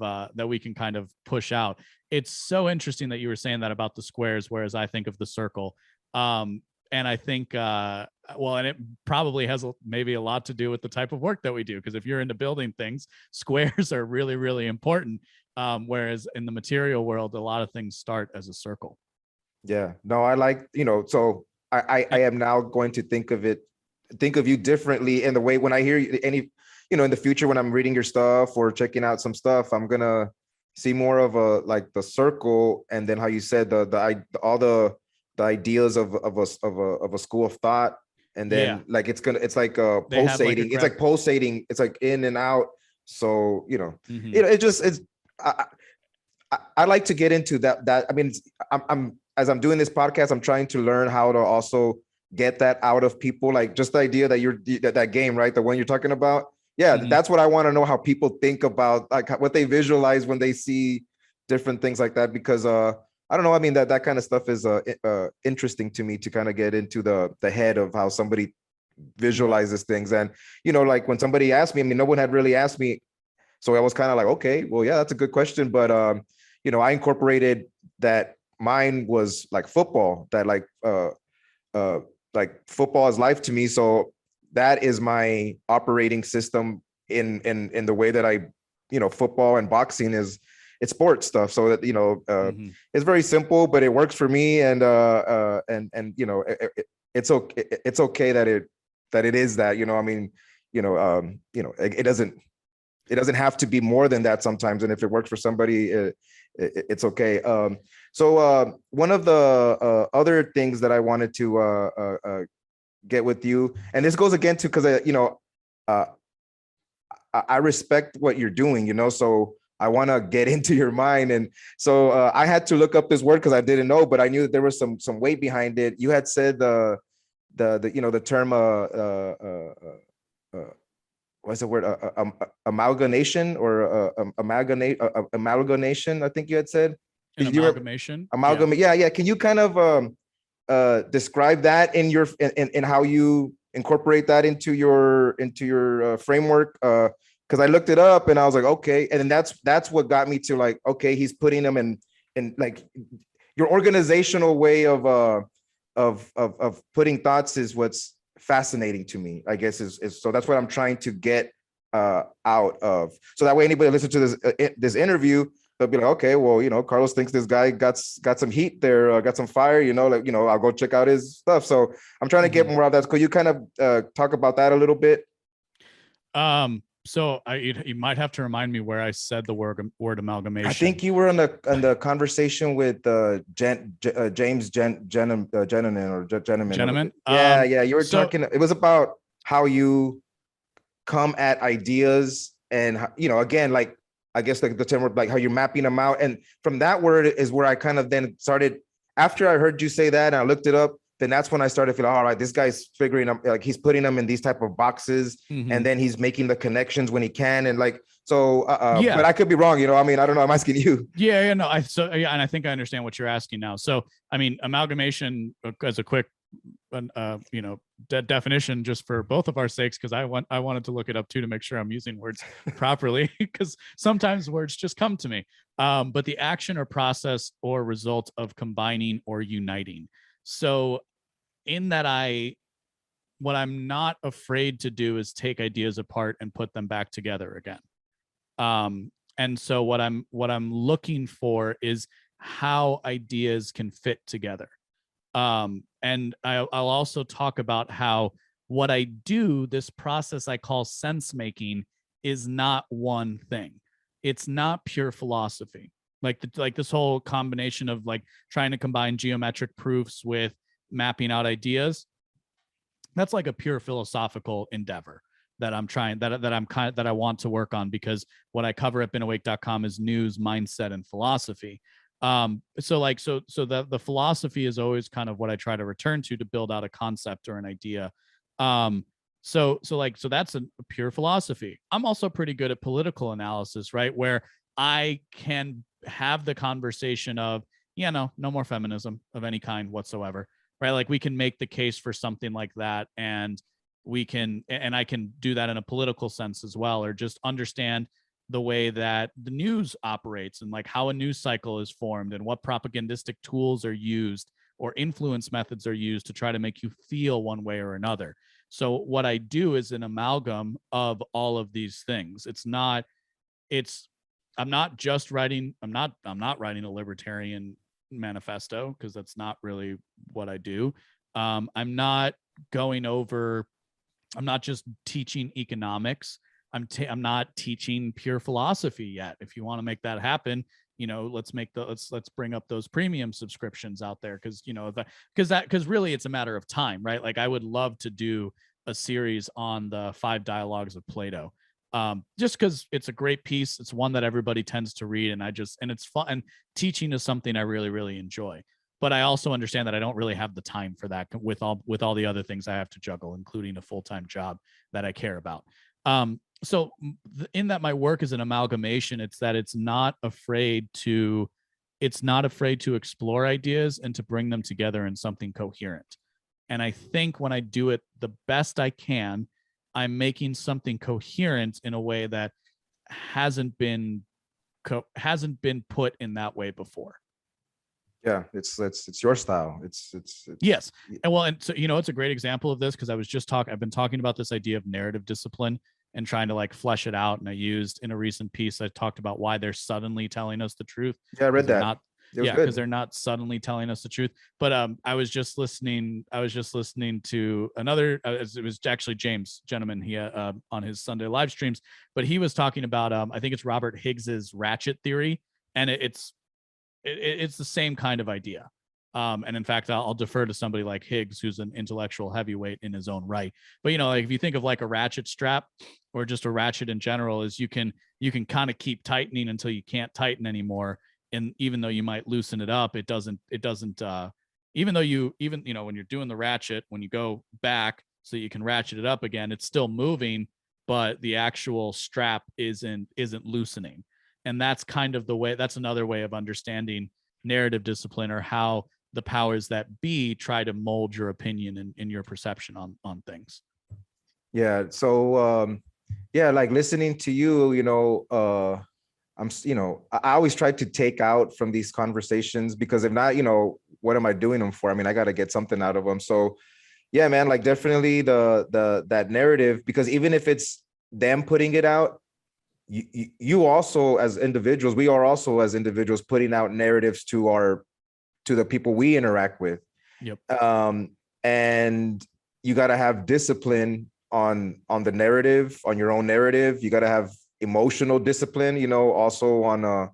push out. It's so interesting that you were saying that about the squares, whereas I think of the circle. And I think, and it probably has maybe a lot to do with the type of work that we do. Because if you're into building things, squares are really, really important. Whereas in the material world, a lot of things start as a circle. Yeah, no, I like, so I am now going to think of you differently in the way when I hear any, in the future, when I'm reading your stuff or checking out some stuff, I'm going to see more of like the circle. And then how you said all the ideas of a school of thought. And then like, it's like pulsating. It's like pulsating. It's like in and out. So, I like to get into that. I mean, I'm as I'm doing this podcast, I'm trying to learn how to also get that out of people. Like just the idea that that game, right? The one you're talking about. Yeah, that's what I want to know, how people think about, like what they visualize when they see different things like that. Because I don't know. I mean, that kind of stuff is interesting to me, to kind of get into the head of how somebody visualizes things. And, like when somebody asked me, I mean, no one had really asked me. So I was kind of like, okay, well, yeah, that's a good question. But, I incorporated that mine was like football, that like football is life to me. So that is my operating system in the way that I, football and boxing it's sports stuff. So that, it's very simple, but it works for me. And it's okay that it is that, I mean, it doesn't have to be more than that sometimes. And if it works for somebody, it's okay. So one of the other things that I wanted to get with you, and this goes again to, because I respect what you're doing, so I want to get into your mind. And so I had to look up this word because I didn't know, but I knew that there was some weight behind it. You had said the term what's the word, amalgamation, or amalgamation, I think you had said. An amalgamation. Amalgamate. Yeah. Can you kind of describe that in how you incorporate that into your framework? Because I looked it up and I was like, okay, and then that's what got me to like, okay, he's putting them in like your organizational way of putting thoughts is what's fascinating to me, I guess. Is so that's what I'm trying to get out of, so that way anybody listen to this interview, they'll be like, okay, well, Carlos thinks this guy got some heat there, got some fire, I'll go check out his stuff. So I'm trying to get more of that. Could you kind of talk about that a little bit? So you might have to remind me where I said the word amalgamation. I think you were on the conversation with James Gentleman. Yeah. You were talking. It was about how you come at ideas, and again, like, I guess like the term, like how you're mapping them out. And from that word is where I kind of then started. After I heard you say that and I looked it up, then that's when I started feeling, all right, this guy's figuring out, like he's putting them in these type of boxes, and then he's making the connections when he can. And like, so, but I could be wrong, I mean, I don't know. I'm asking you. Yeah, no, and I think I understand what you're asking now. So, I mean, amalgamation, as a quick, definition, just for both of our sakes, because I wanted to look it up too, to make sure I'm using words properly, because sometimes words just come to me. But the action or process or result of combining or uniting. So in that, what I'm not afraid to do is take ideas apart and put them back together again. And so what I'm looking for is how ideas can fit together. And I'll also talk about how what I do, this process I call sense making, is not one thing. It's not pure philosophy. Like this whole combination of like trying to combine geometric proofs with mapping out ideas. That's like a pure philosophical endeavor that I'm trying, that I want to work on, because what I cover at beenawake.com is news, mindset, and philosophy. So the philosophy is always kind of what I try to return to build out a concept or an idea. So that's a pure philosophy. I'm also pretty good at political analysis, right? Where I can have the conversation of, no more feminism of any kind whatsoever, right? Like we can make the case for something like that, and I can do that in a political sense as well, or just understand the way that the news operates and like how a news cycle is formed and what propagandistic tools are used or influence methods are used to try to make you feel one way or another. So what I do is an amalgam of all of these things. I'm not writing a libertarian manifesto, because that's not really what I do. I'm not just teaching economics. I'm not teaching pure philosophy yet. If you want to make that happen, let's bring up those premium subscriptions out there, because really it's a matter of time, right? Like I would love to do a series on the 5 dialogues of Plato, just because it's a great piece. It's one that everybody tends to read, and it's fun, and teaching is something I really, really enjoy. But I also understand that I don't really have the time for that with all the other things I have to juggle, including a full-time job that I care about. So in that my work is an amalgamation, it's that it's not afraid to explore ideas and to bring them together in something coherent. And I think when I do it the best I can, I'm making something coherent in a way that hasn't been put in that way before. Yeah, it's your style. It's yes. And so it's a great example of this, because I've been talking about this idea of narrative discipline and trying to like flesh it out. And I used in a recent piece, I talked about why they're suddenly telling us the truth. Yeah, I read that. It was because good. they're not suddenly telling us the truth. But I was just listening to another, it was actually James Gentleman, he on his Sunday live streams, but he was talking about I think it's Robert Higgs's ratchet theory, and it's the same kind of idea. And in fact, I'll defer to somebody like Higgs, who's an intellectual heavyweight in his own right. But like if you think of like a ratchet strap or just a ratchet in general, is you can kind of keep tightening until you can't tighten anymore. And even though you might loosen it up, it doesn't even though when you're doing the ratchet, when you go back so you can ratchet it up again, it's still moving, but the actual strap isn't loosening. And that's kind of the way, that's another way of understanding narrative discipline, or how the powers that be try to mold your opinion and your perception on things. Yeah. So like listening to you, I always try to take out from these conversations, because if not, what am I doing them for? I mean, I got to get something out of them. So yeah, man, like definitely that narrative, because even if it's them putting it out, you also as individuals, we are also as individuals putting out narratives to the people we interact with. Yep. And you got to have discipline on the narrative, on your own narrative. You got to have emotional discipline, also on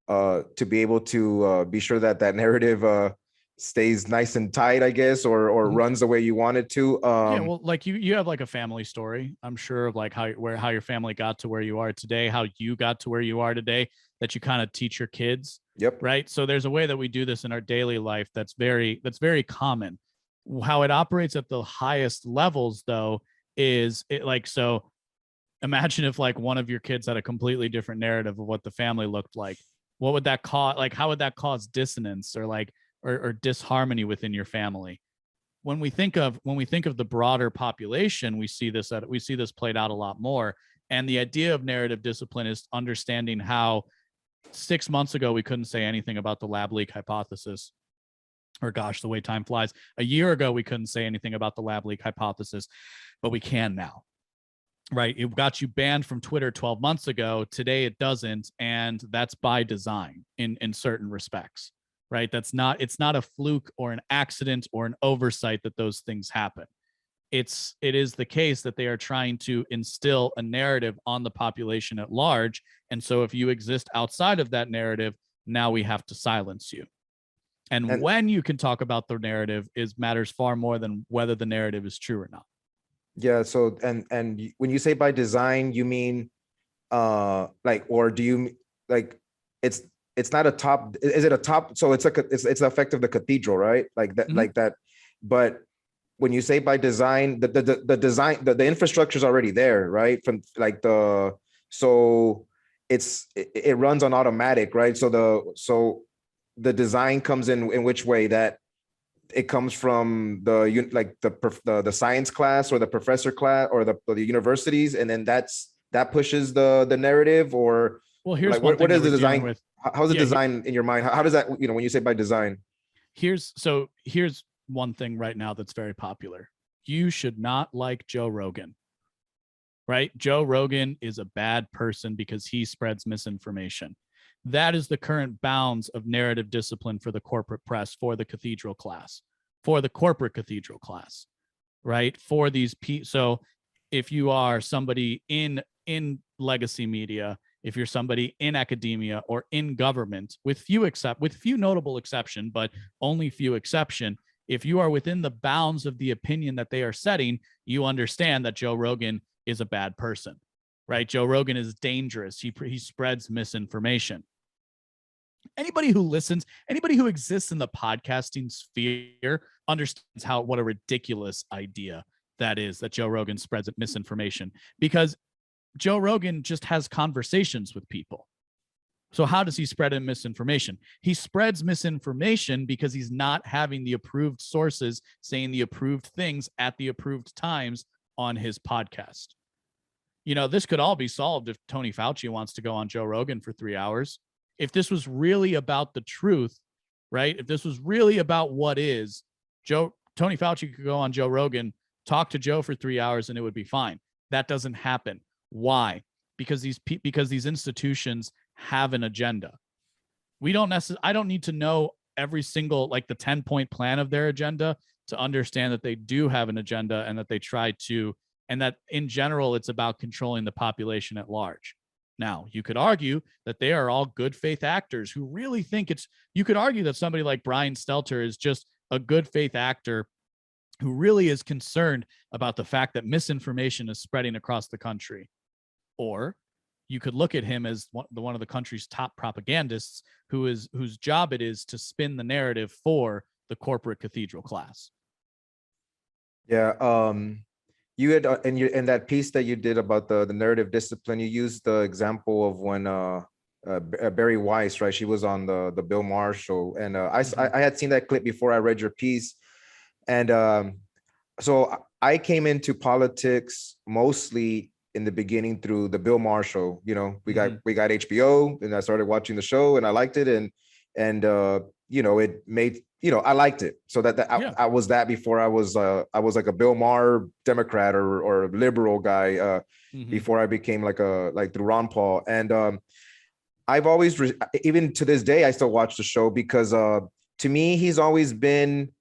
to be able to be sure that narrative stays nice and tight, I guess, or runs the way you want it to. Yeah, well, like you have like a family story, I'm sure, of like how your family got to where you are today, how you got to where you are today, that you kind of teach your kids. Yep. Right. So there's a way that we do this in our daily life that's very common. How it operates at the highest levels, though, is it like, so imagine if like one of your kids had a completely different narrative of what the family looked like. What would that cause? Like, how would that cause dissonance or like or disharmony within your family? When we think of the broader population, we see this played out a lot more. And the idea of narrative discipline is understanding how 6 months ago we couldn't say anything about the lab leak hypothesis. Or gosh, the way time flies. A year ago we couldn't say anything about the lab leak hypothesis, but we can now. Right? It got you banned from Twitter 12 months ago. Today it doesn't, and that's by design in certain respects. Right? It's not a fluke or an accident or an oversight that those things happen. It is the case that they are trying to instill a narrative on the population at large. And so if you exist outside of that narrative, now we have to silence you. And when you can talk about the narrative matters far more than whether the narrative is true or not. Yeah. So, and when you say by design, you mean or do you like it's not a top, is it a top? So it's it's the effect of the cathedral, right? Like that, like that. But when you say by design, the design, the infrastructure is already there, right? From like so it runs on automatic, right? So the design comes in which way? That it comes from the science class or the professor class or the universities, and then that pushes the narrative. Or well, here's like what is the design? How's the design in your mind? How does that, when you say by design? Here's one thing right now that's very popular. You should not like Joe Rogan. Right? Joe Rogan is a bad person because he spreads misinformation. That is the current bounds of narrative discipline for the corporate press, for the cathedral class, for the corporate cathedral class, right? For these so if you are somebody in legacy media, if you're somebody in academia or in government, with few notable exception, but only few exception, if you are within the bounds of the opinion that they are setting, you understand that Joe Rogan is a bad person, right? Joe Rogan is dangerous. He spreads misinformation. Anybody who listens, anybody who exists in the podcasting sphere understands what a ridiculous idea that is, that Joe Rogan spreads misinformation, because Joe Rogan just has conversations with people. So how does he spread misinformation? He spreads misinformation because he's not having the approved sources saying the approved things at the approved times on his podcast. This could all be solved if Tony Fauci wants to go on Joe Rogan for 3 hours. If this was really about the truth, right? If this was really about what is, Tony Fauci could go on Joe Rogan, talk to Joe for 3 hours, and it would be fine. That doesn't happen. Why? Because these institutions have an agenda. I don't need to know every single, like the 10-point plan of their agenda to understand that they do have an agenda and that they try to, and that in general, it's about controlling the population at large. Now, you could argue that they are all good faith actors who really think you could argue that somebody like Brian Stelter is just a good faith actor who really is concerned about the fact that misinformation is spreading across the country. Or you could look at him as one of the country's top propagandists whose job it is to spin the narrative for the corporate cathedral class. Yeah. You had in that piece that you did about the narrative discipline, you used the example of when Barry Weiss, right? She was on the Bill Maher show, and I had seen that clip before I read your piece, and so I came into politics mostly in the beginning through the Bill Maher show. You know, we got HBO, and I started watching the show, and I liked it, and you know, it made, you know, I liked it. So I was that before I was like a Bill Maher Democrat or liberal guy before I became like through Ron Paul. And I've always, even to this day, I still watch the show because to me, he's always been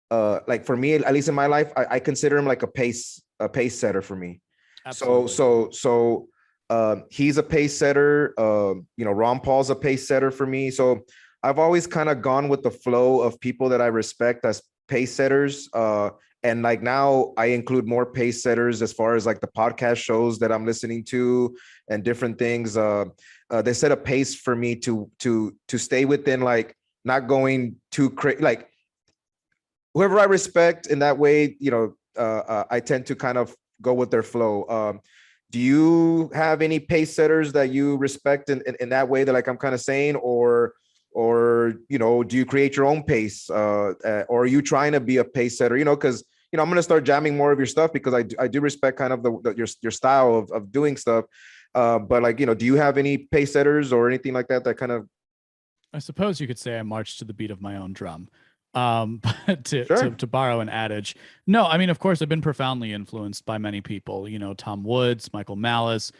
like, for me, at least in my life, I consider him like a pace setter for me. Absolutely. So he's a pace setter. You know, Ron Paul's a pace setter for me. So I've always kind of gone with the flow of people that I respect as pace setters. And like now I include more pace setters as far as like the podcast shows that I'm listening to and different things. They set a pace for me to stay within, like not going too crazy, like whoever I respect in that way, you know, I tend to kind of go with their flow. Do you have any pace setters that you respect in that way that, like I'm kind of saying, or you know, do you create your own pace, or are you trying to be a pace setter? You know, because you know, I'm going to start jamming more of your stuff because I do respect kind of your style of doing stuff. But like, you know, do you have any pace setters or anything like that kind of? I suppose you could say I march to the beat of my own drum. But to borrow an adage, no, I mean, of course, I've been profoundly influenced by many people. You know, Tom Woods, Michael Malice,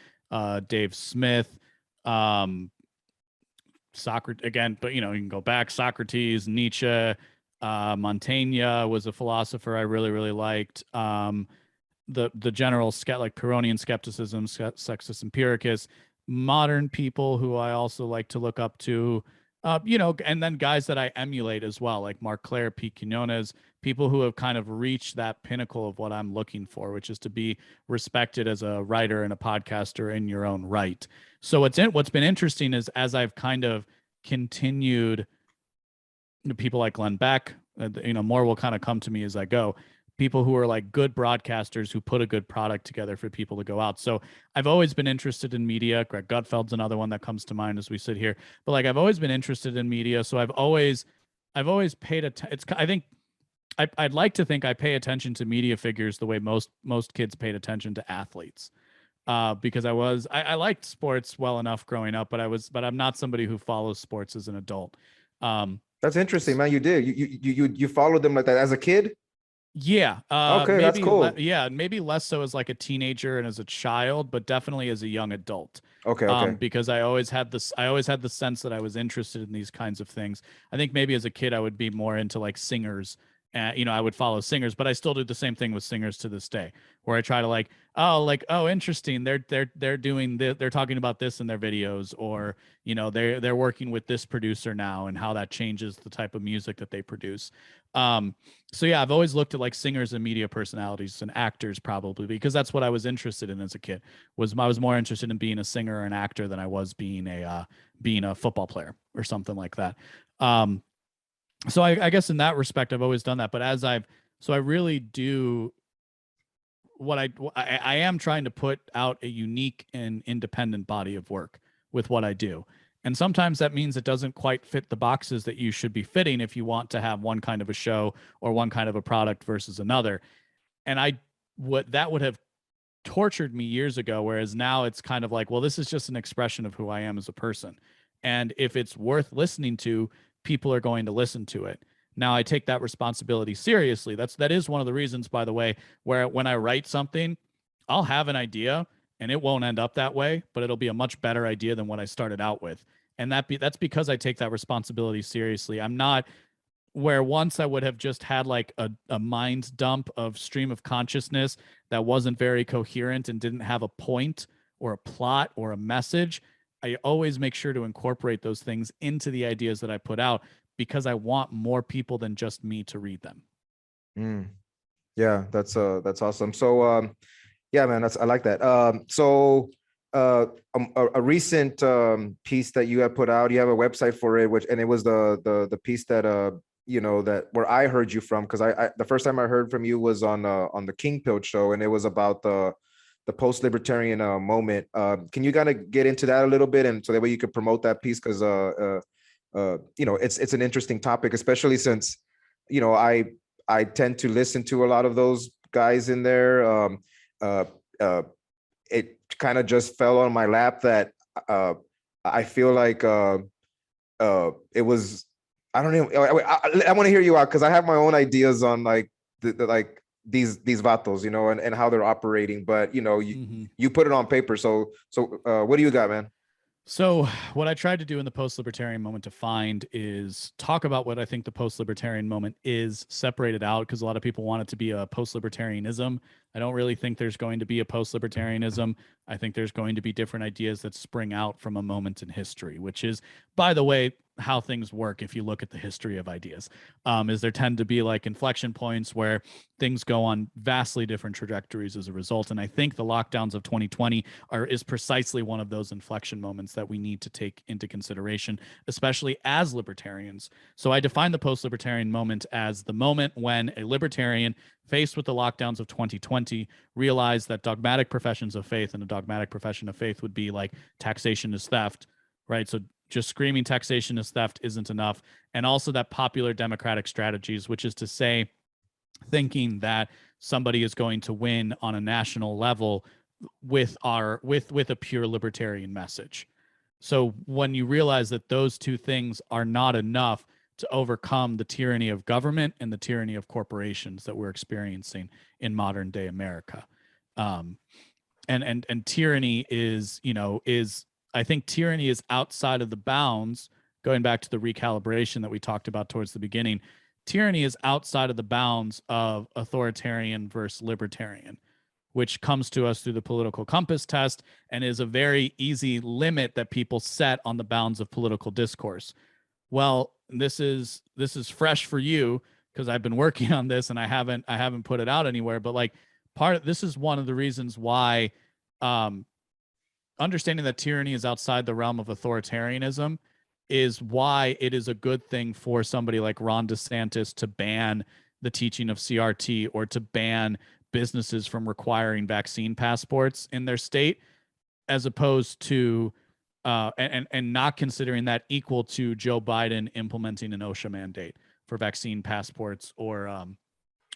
Dave Smith. Socrates again, but you know, you can go back. Socrates, Nietzsche, Montaigne was a philosopher I really liked. The general like Pyrrhonian skepticism, Sextus Empiricus, modern people who I also like to look up to. You know, and then guys that I emulate as well, like Mark Claire, Pete Quinones, people who have kind of reached that pinnacle of what I'm looking for, which is to be respected as a writer and a podcaster in your own right. So what's been interesting is as I've kind of continued, people like Glenn Beck, you know, more will kind of come to me as I go. People who are like good broadcasters who put a good product together for people to go out. So I've always been interested in media. Greg Gutfeld's another one that comes to mind as we sit here. But like I've always been interested in media. So I've always paid attention. I think I'd like to think I pay attention to media figures the way most kids paid attention to athletes. Because I liked sports well enough growing up, but I'm not somebody who follows sports as an adult. That's interesting, man. You did. You followed them like that as a kid? Yeah. Okay, maybe that's cool. Maybe less so as like a teenager and as a child, but definitely as a young adult. Okay. Because I always had the sense that I was interested in these kinds of things. I think maybe as a kid I would be more into like singers. You know, I would follow singers, but I still do the same thing with singers to this day, where I try to like, oh, interesting. They're doing they're talking about this in their videos, or you know, they're working with this producer now and how that changes the type of music that they produce. So yeah, I've always looked at like singers and media personalities and actors probably because that's what I was interested in as a kid. I was more interested in being a singer or an actor than I was being a football player or something like that. So I guess in that respect, I've always done that. But I really do what I am trying to put out a unique and independent body of work with what I do. And sometimes that means it doesn't quite fit the boxes that you should be fitting if you want to have one kind of a show or one kind of a product versus another. And that would have tortured me years ago, whereas now it's kind of like, well, this is just an expression of who I am as a person. And if it's worth listening to, people are going to listen to it. Now I take that responsibility seriously. That is one of the reasons, by the way, where when I write something, I'll have an idea and it won't end up that way, but it'll be a much better idea than what I started out with. And that's because I take that responsibility seriously. I'm not where once I would have just had like a mind dump of stream of consciousness that wasn't very coherent and didn't have a point or a plot or a message. I always make sure to incorporate those things into the ideas that I put out because I want more people than just me to read them. Yeah, that's awesome. So yeah, man, I like that. A recent piece that you have put out, you have a website for it, and it was the piece that that where I heard you from, because I the first time I heard from you was on the King Pill show, and it was about the post-libertarian moment. Can you kind of get into that a little bit, and so that way you could promote that piece, because it's an interesting topic, especially since I tend to listen to a lot of those guys in there. It kind of just fell on my lap that I feel like it was. I don't even. I want to hear you out, because I have my own ideas on like like these vatos, and how they're operating. But you put it on paper. So what do you got, man? So what I tried to do in the post-libertarian moment to find is talk about what I think the post-libertarian moment is, separated out, because a lot of people want it to be a post-libertarianism. I don't really think there's going to be a post-libertarianism. I think there's going to be different ideas that spring out from a moment in history, which is, by the way, how things work. If you look at the history of ideas, is there tend to be like inflection points where things go on vastly different trajectories as a result. And I think the lockdowns of 2020 is precisely one of those inflection moments that we need to take into consideration, especially as libertarians. So I define the post-libertarian moment as the moment when a libertarian, faced with the lockdowns of 2020, realized that dogmatic professions of faith, and a dogmatic profession of faith would be like taxation is theft, right? So just screaming taxation is theft isn't enough. And also that popular democratic strategies, which is to say, thinking that somebody is going to win on a national level with a pure libertarian message. So when you realize that those two things are not enough to overcome the tyranny of government and the tyranny of corporations that we're experiencing in modern day America, and tyranny is I think tyranny is outside of the bounds. Going back to the recalibration that we talked about towards the beginning, tyranny is outside of the bounds of authoritarian versus libertarian, which comes to us through the political compass test and is a very easy limit that people set on the bounds of political discourse. Well, this is fresh for you because I've been working on this and I haven't put it out anywhere. But like this is one of the reasons why understanding that tyranny is outside the realm of authoritarianism is why it is a good thing for somebody like Ron DeSantis to ban the teaching of CRT or to ban businesses from requiring vaccine passports in their state, as opposed to and not considering that equal to Joe Biden implementing an OSHA mandate for vaccine passports or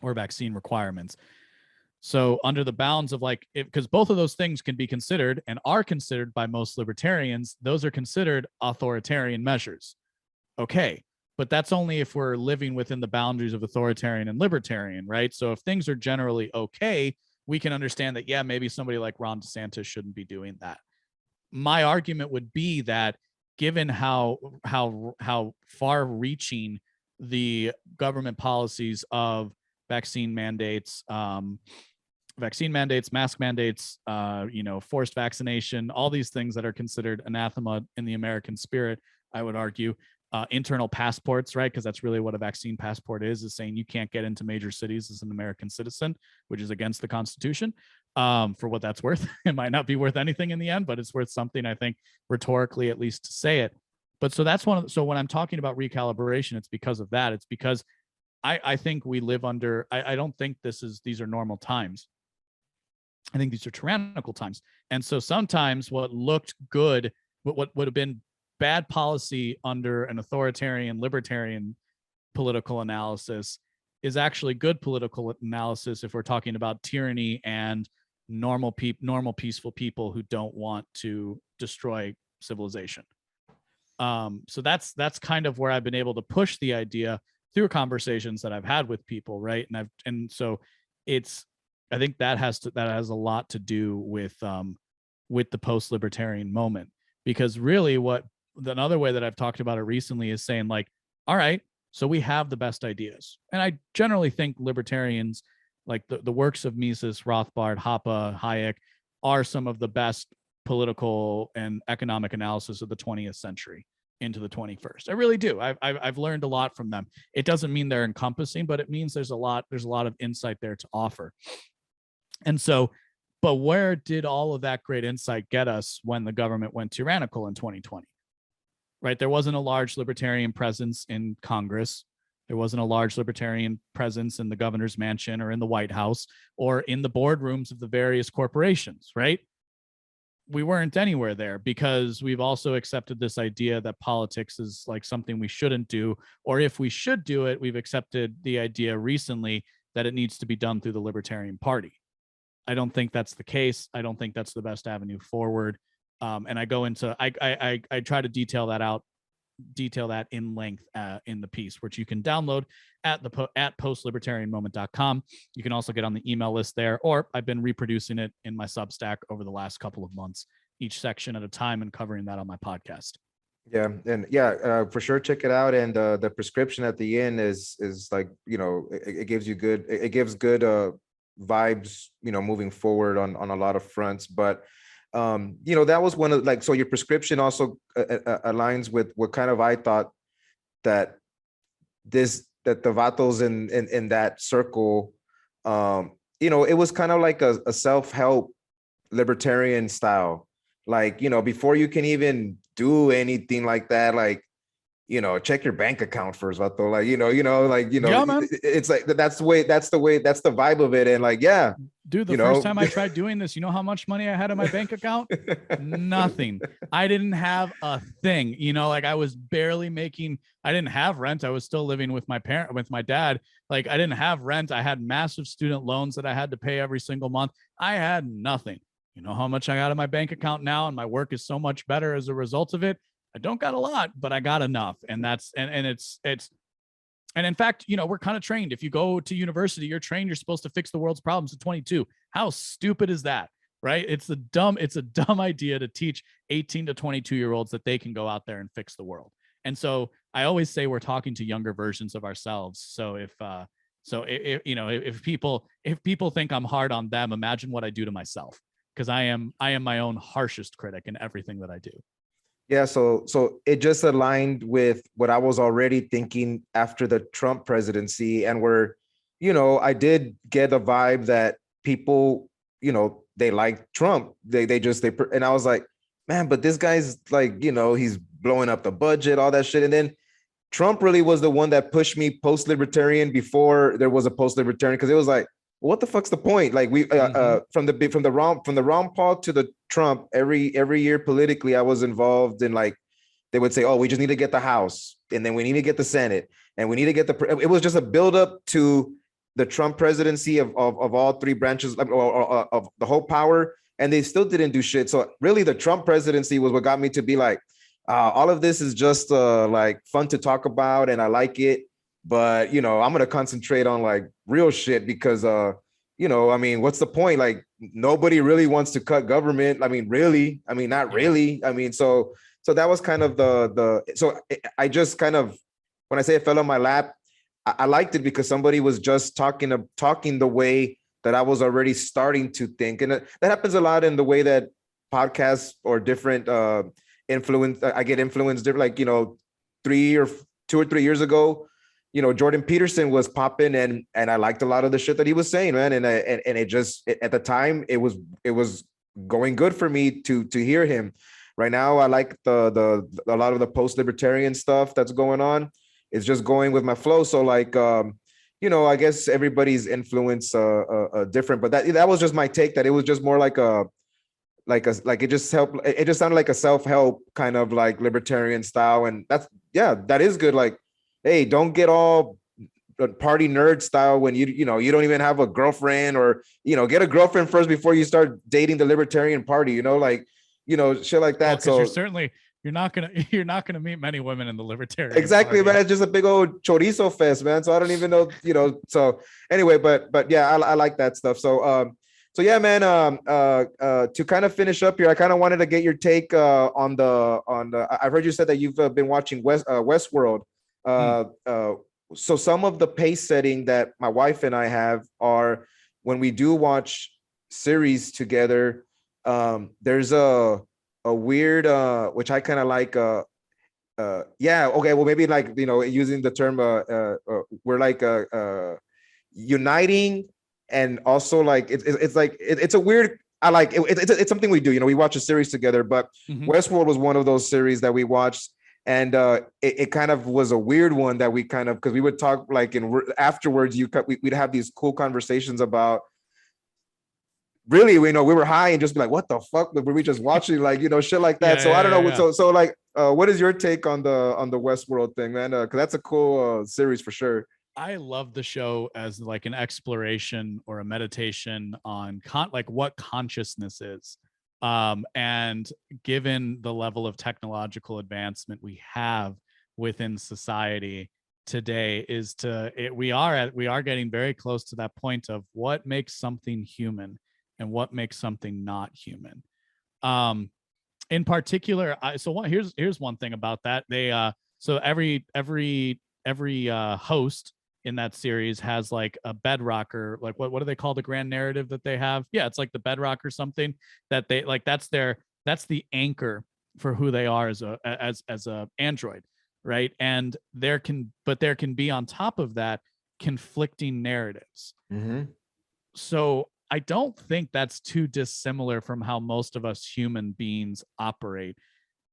vaccine requirements. So under the bounds of like, because both of those things can be considered and are considered by most libertarians, those are considered authoritarian measures. Okay, but that's only if we're living within the boundaries of authoritarian and libertarian, right? So if things are generally okay, we can understand that, yeah, maybe somebody like Ron DeSantis shouldn't be doing that. My argument would be that given how far-reaching the government policies of vaccine mandates, mask mandates, forced vaccination, all these things that are considered anathema in the American spirit, I would argue, internal passports, right? Because that's really what a vaccine passport is saying you can't get into major cities as an American citizen, which is against the Constitution. For what that's worth, it might not be worth anything in the end, but it's worth something, I think, rhetorically at least to say it. But so that's so when I'm talking about recalibration, it's because of that. It's because I think we live under, I don't think these are normal times. I think these are tyrannical times. And so sometimes what looked good, what would have been bad policy under an authoritarian, libertarian political analysis is actually good political analysis if we're talking about tyranny and normal peaceful people who don't want to destroy civilization. So that's kind of where I've been able to push the idea through conversations that I've had with people, right? And so I think that has a lot to do with the post-libertarian moment, because really what another way that I've talked about it recently is saying like, all right, so we have the best ideas. And I generally think libertarians, like the works of Mises, Rothbard, Hoppe, Hayek, are some of the best political and economic analysis of the 20th century into the 21st. I really do. I've learned a lot from them. It doesn't mean they're encompassing, but it means there's a lot of insight there to offer. And so, but where did all of that great insight get us when the government went tyrannical in 2020? Right? There wasn't a large libertarian presence in Congress. There wasn't a large libertarian presence in the governor's mansion or in the White House or in the boardrooms of the various corporations, right? We weren't anywhere there because we've also accepted this idea that politics is like something we shouldn't do, or if we should do it, we've accepted the idea recently that it needs to be done through the Libertarian Party. I don't think that's the case. I don't think that's the best avenue forward. And I go into, I try to detail that in length in the piece, which you can download at postlibertarianmoment.com. You can also get on the email list there, or I've been reproducing it in my Substack over the last couple of months, each section at a time, and covering that on my podcast. Yeah, and for sure, check it out. And the prescription at the end is like, it gives you good, it gives good vibes, moving forward on a lot of fronts. But that was one of like, so your prescription also aligns with what kind of I thought that the vatos in that circle, it was kind of like a self-help libertarian style. Like, before you can even do anything like that, like, check your bank account first, vato. Like, Yeah, man. It's like, that's the vibe of it. And like, yeah. Dude, the first time I tried doing this, you know how much money I had in my bank account? Nothing. I didn't have a thing, like I was barely making, I didn't have rent. I was still living with my dad. Like I didn't have rent. I had massive student loans that I had to pay every single month. I had nothing. You know how much I got in my bank account now, and my work is so much better as a result of it. I don't got a lot, but I got enough. And that's, and it's, and in fact, we're kind of trained. If you go to university, you're trained, you're supposed to fix the world's problems at 22. How stupid is that? Right? It's a dumb idea to teach 18 to 22-year-olds that they can go out there and fix the world. And so I always say we're talking to younger versions of ourselves. So if people think I'm hard on them, imagine what I do to myself, because I am my own harshest critic in everything that I do. Yeah, so it just aligned with what I was already thinking after the Trump presidency, and where, I did get a vibe that people, they like Trump. And I was like, man, but this guy's like, he's blowing up the budget, all that shit. And then Trump really was the one that pushed me post-libertarian before there was a post-libertarian, because it was like, what the fuck's the point? Like we from the Ron Paul to the Trump, every year politically, I was involved in, like, they would say, oh, we just need to get the House, and then we need to get the Senate, and we need to get it was just a buildup to the Trump presidency of all three branches of the whole power, and they still didn't do shit. So really the Trump presidency was what got me to be like, all of this is just like fun to talk about, and I like it. But, I'm going to concentrate on like real shit because, what's the point? Like nobody really wants to cut government. I mean, really? I mean, not really. I mean, so that was kind of so I just kind of, when I say it fell on my lap, I liked it because somebody was just talking the way that I was already starting to think. And that happens a lot in the way that podcasts or different influence, I get influenced different, like, 2 or 3 years ago, Jordan Peterson was popping, and I liked a lot of the shit that he was saying, man. And it just, at the time, it was going good for me to hear him. Right now, I like a lot of the post-libertarian stuff that's going on. It's just going with my flow. So like, I guess everybody's influence different, but that was just my take, that it was just more like it just sounded like a self-help kind of like libertarian style. And that is good. Like, hey, don't get all party nerd style when you don't even have a girlfriend, or, get a girlfriend first before you start dating the Libertarian Party, shit like that. Well, so you're not gonna meet many women in the Libertarian exactly Party. Man, it's just a big old chorizo fest, man. So I don't even know, so anyway, but yeah, I like that stuff. So So yeah, man. To kind of finish up here, I kind of wanted to get your take on the. I've heard you said that you've been watching Westworld. Hmm. Uh, uh, so some of the pace setting that my wife and I have are when we do watch series together. There's a weird which I kind of like. Yeah. Okay. Well, maybe like using the term. We're like uniting, and also like it's like it's a weird. I like it's something we do. We watch a series together, but Hmm. Westworld was one of those series that we watched, and it kind of was a weird one that we kind of, because we would talk like afterwards. We'd have these cool conversations about, really, we were high and just be like, what the fuck were we just watching, like shit like that. Yeah, So I don't yeah, know, yeah. so like what is your take on the Westworld thing, man? Because that's a cool series for sure. I love the show as like an exploration or a meditation on like what consciousness is. And given the level of technological advancement we have within society today, we are getting very close to that point of what makes something human and what makes something not human. Um, in particular, here's one thing about that. So every host in that series has like a bedrock, or like what do they call the grand narrative that they have? Yeah, it's like the bedrock or something that they like. That's the anchor for who they are as a android, right? And there can be on top of that conflicting narratives. Mm-hmm. So I don't think that's too dissimilar from how most of us human beings operate.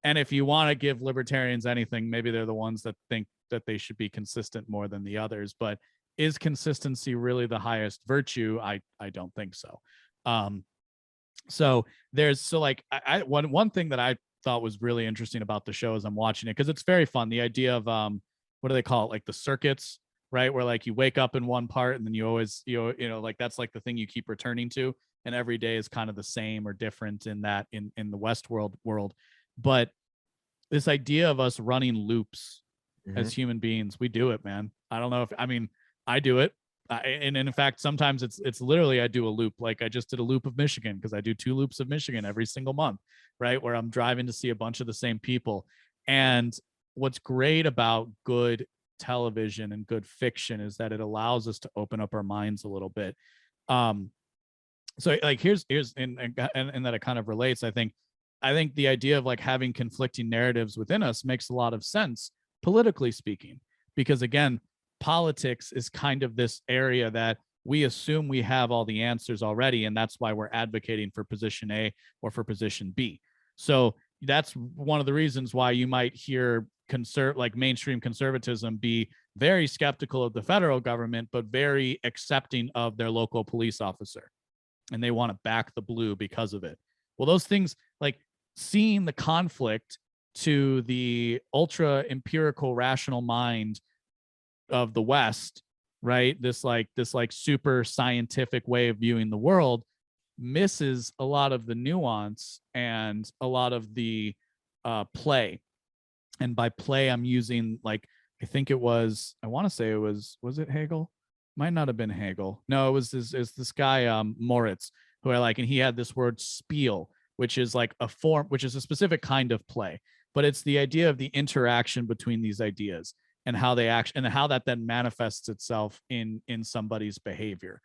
And if you want to give libertarians anything, maybe they're the ones that think that they should be consistent more than the others. But is consistency really the highest virtue? I don't think so. Um, so like one thing that I thought was really interesting about the show as I'm watching it, because it's very fun. The idea of what do they call it? Like the circuits, right? Where like you wake up in one part and then you always like that's like the thing you keep returning to, and every day is kind of the same or different in the Westworld world. But this idea of us running loops Mm-hmm. as human beings, we do it, man. I don't know if I mean I do it. And in fact, sometimes it's literally I do a loop. Like I just did a loop of Michigan because I do 2 loops of Michigan every single month, right? Where I'm driving to see a bunch of the same people. And what's great about good television and good fiction is that it allows us to open up our minds a little bit. Um, so like here's and that it kind of relates. I think the idea of like having conflicting narratives within us makes a lot of sense politically speaking, because again, politics is kind of this area that we assume we have all the answers already, and that's why we're advocating for position A or for position B. So that's one of the reasons why you might hear like mainstream conservatism be very skeptical of the federal government but very accepting of their local police officer, and they want to back the blue because of it. Well, those things, like seeing the conflict to the ultra empirical rational mind of the West, right? This like super scientific way of viewing the world misses a lot of the nuance and a lot of the play. And by play, I'm using like I want to say was it Hegel? Might not have been Hegel. No, it was this guy Moritz, who I like, and he had this word spiel, which is like which is a specific kind of play, but it's the idea of the interaction between these ideas and how they act and how that then manifests itself in somebody's behavior.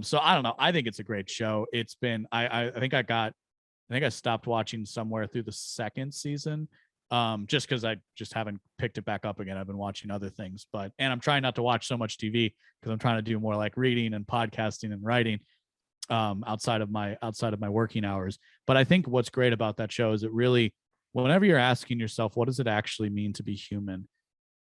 So I don't know. I think it's a great show. It's been I think I stopped watching somewhere through the second season, just because I just haven't picked it back up again. I've been watching other things, and I'm trying not to watch so much TV because I'm trying to do more like reading and podcasting and writing outside of my working hours. But I think what's great about that show is it really, whenever you're asking yourself, what does it actually mean to be human,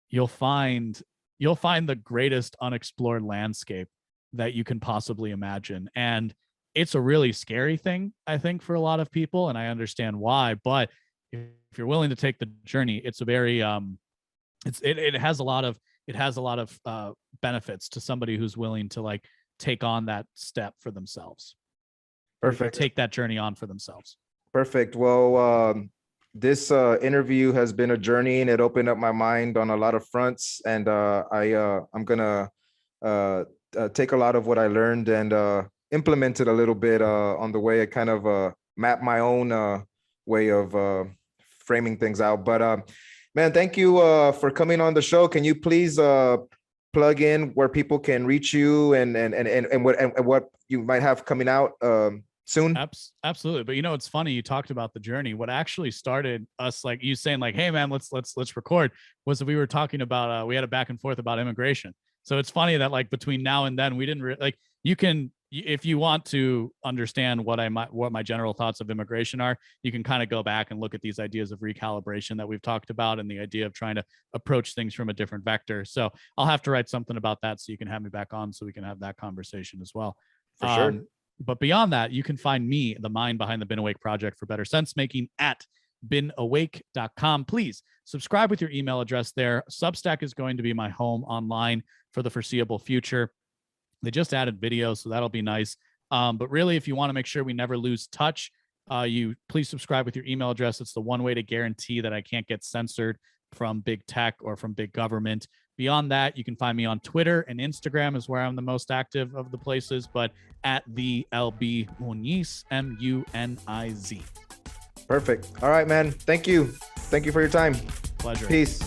you'll find the greatest unexplored landscape that you can possibly imagine. And it's a really scary thing, I think, for a lot of people, and I understand why. But if you're willing to take the journey, it's a very it has a lot of benefits to somebody who's willing to like take on that step for themselves, or Perfect. take that journey on for themselves. Perfect. Well, this interview has been a journey, and it opened up my mind on a lot of fronts. And I'm gonna take a lot of what I learned and implemented a little bit on the way I kind of map my own way of framing things out. But man, thank you for coming on the show. Can you please plug in where people can reach you and what you might have coming out soon? Absolutely. But you know, it's funny, you talked about the journey. What actually started us, like you saying like, hey man, let's record, was that we were talking about we had a back and forth about immigration. So it's funny that like between now and then we didn't like, you can, if you want to understand what my general thoughts of immigration are, you can kind of go back and look at these ideas of recalibration that we've talked about and the idea of trying to approach things from a different vector. So I'll have to write something about that so you can have me back on so we can have that conversation as well. For sure. But beyond that, you can find me, the mind behind the Been Awake Project for better sense making, at beenawake.com. Please subscribe with your email address there. Substack is going to be my home online for the foreseeable future. They just added videos, so that'll be nice. But really, if you want to make sure we never lose touch, you please subscribe with your email address. It's the one way to guarantee that I can't get censored from big tech or from big government. Beyond that, you can find me on Twitter and Instagram is where I'm the most active of the places, but at the LB Muniz, Muniz. Perfect. All right, man. Thank you. Thank you for your time. Pleasure. Peace.